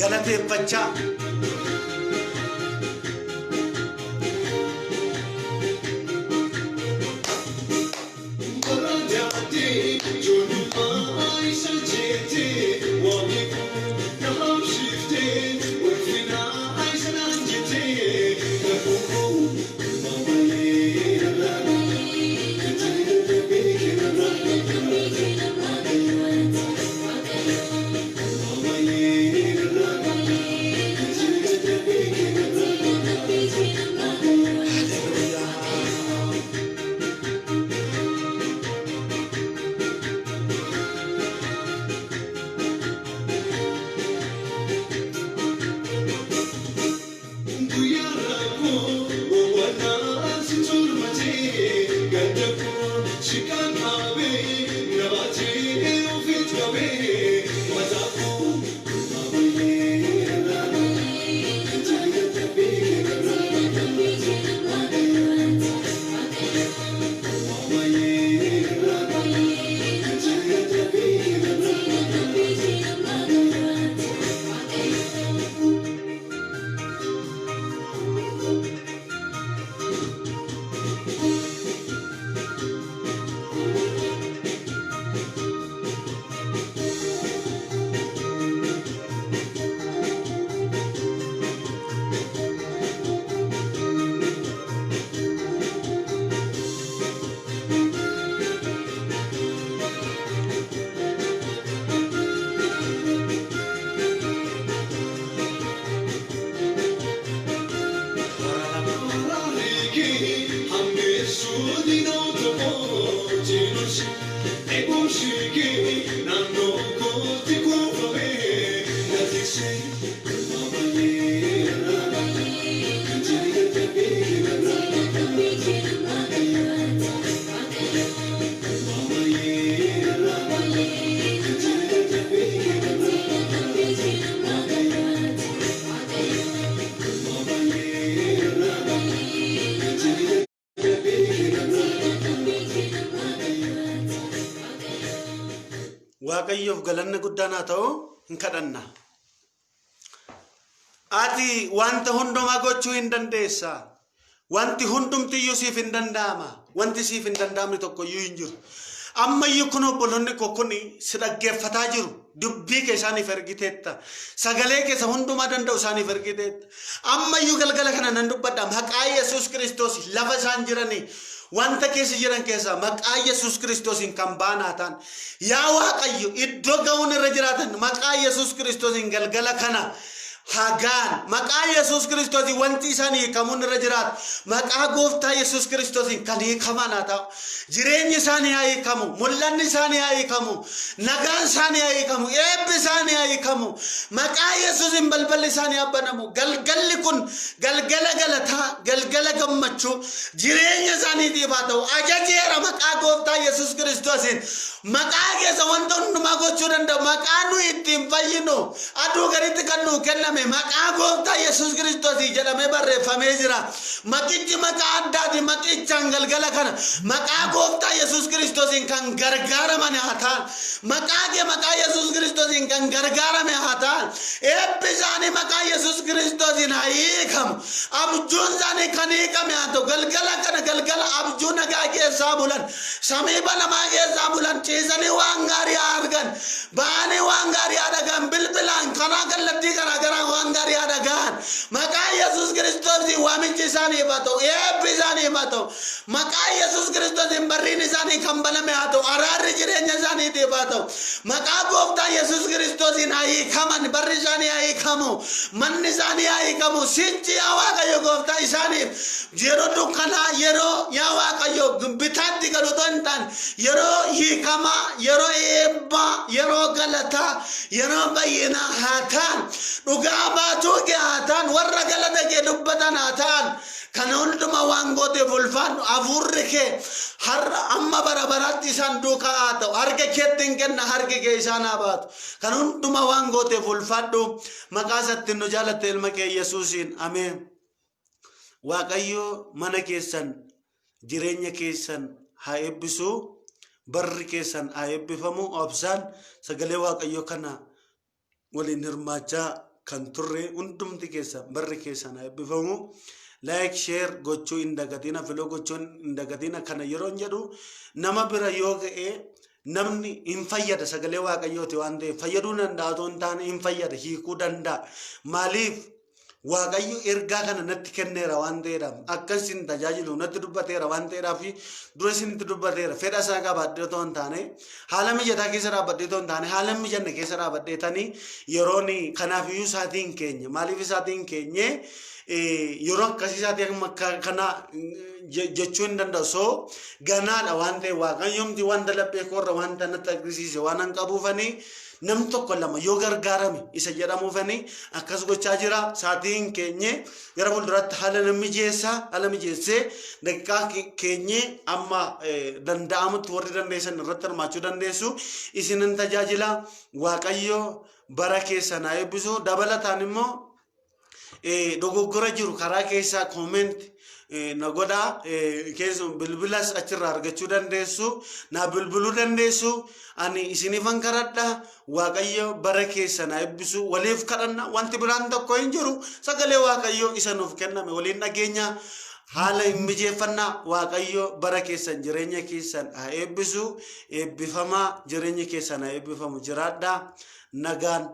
[SPEAKER 1] galateeffachaa waaqayyoof galanna guddaan haa ta'u hin kadhanna. Ati wanta hundumaa gochuu hin dandeessa. Wanti hundumtu iyyuu siif hin danda'ama. Wanti siif hin danda'amne tokko iyyuu hin jiru. Amma iyyuu kun obboloonni koo kun si dhaggeeffataa jiru. Dubbii kee isaaniif ergiteetta. Sagalee keessa hundumaa danda'u isaaniif ergiteetta. Amma iyyuu galgala kana nan dubbadha. Maqaa Yesuus Kiristoos lafa isaan jiranii wanta keessa jiran keessa maqaa Yesuus Kiristoosiin kan baanaataan yaa Waaqayyo iddoo ga'uun irra jiraatan maqaa Yesuus Kiristoosiin galgala kana hagaan maqaa Yesuus Kiristoosiin wanti isaanii hiikamuun irra jiraatu maqaa gooftaa Yesuus Kiristoosiin kan hiikaman haa ta'u jireenyi isaanii haa hiikamu mul'anni isaanii haa hiikamu nagaan isaanii haa hiikamu eebbi isaanii haa hiikamu maqaa Yesuusiin balballi isaanii haa banamu galgalli kun galgala galataa galgala gammachuu jireenya isaaniitiif haa ta'u ajajeera maqaa gooftaa Yesuus Kiristoosiin maqaa keessa wanta hundumaa gochuu danda'u maqaa nu ittiin fayyinu aduu garitti kan nuu kenname maqaa gooftaa Yesuus Kiristoosii jedhamee barreeffamee jira. Maqichi maqaa addaati maqichaan galgala kana maqaa gooftaa Yesuus Kiristoosiin kan gargaaraman haa ta'an maqaa Yesuus Kiristoosiin kan gargaarame haa ta'an eebbi isaanii maqaa Yesuus Kiristoosiin haa hiikamu abjuun isaanii kan hiikame haa ta'u galgala abjuu nagaa keessaa bulan samii banamaa keessaa bulan ciisanii waan gaarii haa argan ba'anii waan gaarii haa dhagan bilbilaan karaa kallattii garaa waan gaarii haa dhagan maqaa Yesuus Kiristoosiin waamichi isaanii haa ta'u eebbi isaanii haa ta'u maqaa Yesuus Kiristoosiin barriin isaanii kan baname haa ta'u araarri jireenya isaaniitiif haa ta'u maqaa gooftaa Yesuus Kiristoosiin haa hiikaman barri isaanii haa hiikamu manni isaanii haa hiikamu sinchi yaa Waaqayyo gooftaa isaaniif yeroo dukkanaa yeroo yaa Waaqayyo bitaatti galutoo hin taane yeroo hiikamaa yeroo eebbaa yeroo galataa yeroo bayyinaa haa ta'an dhugaa baatuu kee haa ta'an warra galata kee dubbatan haa ta'an kan hunduma waan gooteef ulfaadhu hafuurri kee har'a amma bara baraatti isaan duukaa haa ta'u harka keetti hin kenna harki kee isaan haa baatu kan hunduma waan gooteef ulfaadhu maqaa isaatti nu jaalatte ilma kee Yesuusiin ameen. Waaqayyo mana keessan jireenya keessan haa eebbisu barri keessan haa eebbifamu obsaan sagalee Waaqayyo kana waliin hirmaachaa kan turre hundumti keessan barri keessan haa eebbifamu. Like share gochuu hin dagatina filoo gochuu hin dagatina kana yeroo jedhu nama bira yoo ga'e namni hin fayyada sagalee Waaqayyooti waan ta'eef fayyaduu danda'a otoo hin taane hin fayyada hiikuu danda'a maaliif Waaqayyo ergaa kana natti kenneera waan ta'eedhaaf akkasin tajaajilu natti dubbateera waan ta'eedhaaf dura isinitti dubbateera fedha isaa qabaadhee otoo hin taane haala mijataa keessa dhaabbadhee otoo hin taane haala mijanne keessa dhaabadheetanii yeroon kanaafiyyuu isaatiin keenya maaliif isaatiin keenye yeroo akkasiisaati kana jechuu hin danda'u soo ganaadha waan ta'e Waaqayyoomti wanta laphee koorra wanta natti agarsiise waan hin qabuufanii nam tokko lama yoo gargaarame isa jedhamuufanii akkas gochaa jira saatiin keenye gara fuulduratti haala mijeessee daqiiqaa keenye amma danda'amutti warri dandeessan irratti hirmaachuu dandeessu isinin tajaajila Waaqayyo bara keessan haa eebbisu dabalataan immoo dogoggora jiru karaa keessaa comment na godhaa keessumaa bilbilas achirraa argachuu dandeessu na bilbiluu dandeessu ani isinifan kadhadha Waaqayyo bara keessan haa eebbisu waliif kadhanna wanti biraan tokko hin jiru sagalee Waaqayyo isa nuuf kenname waliin dhageenya haala hin mijeeffannaa Waaqayyo bara keessan jireenya keessan haa eebbisu eebbifamaa jireenya keessan haa eebbifamu jiraadhaa nagaan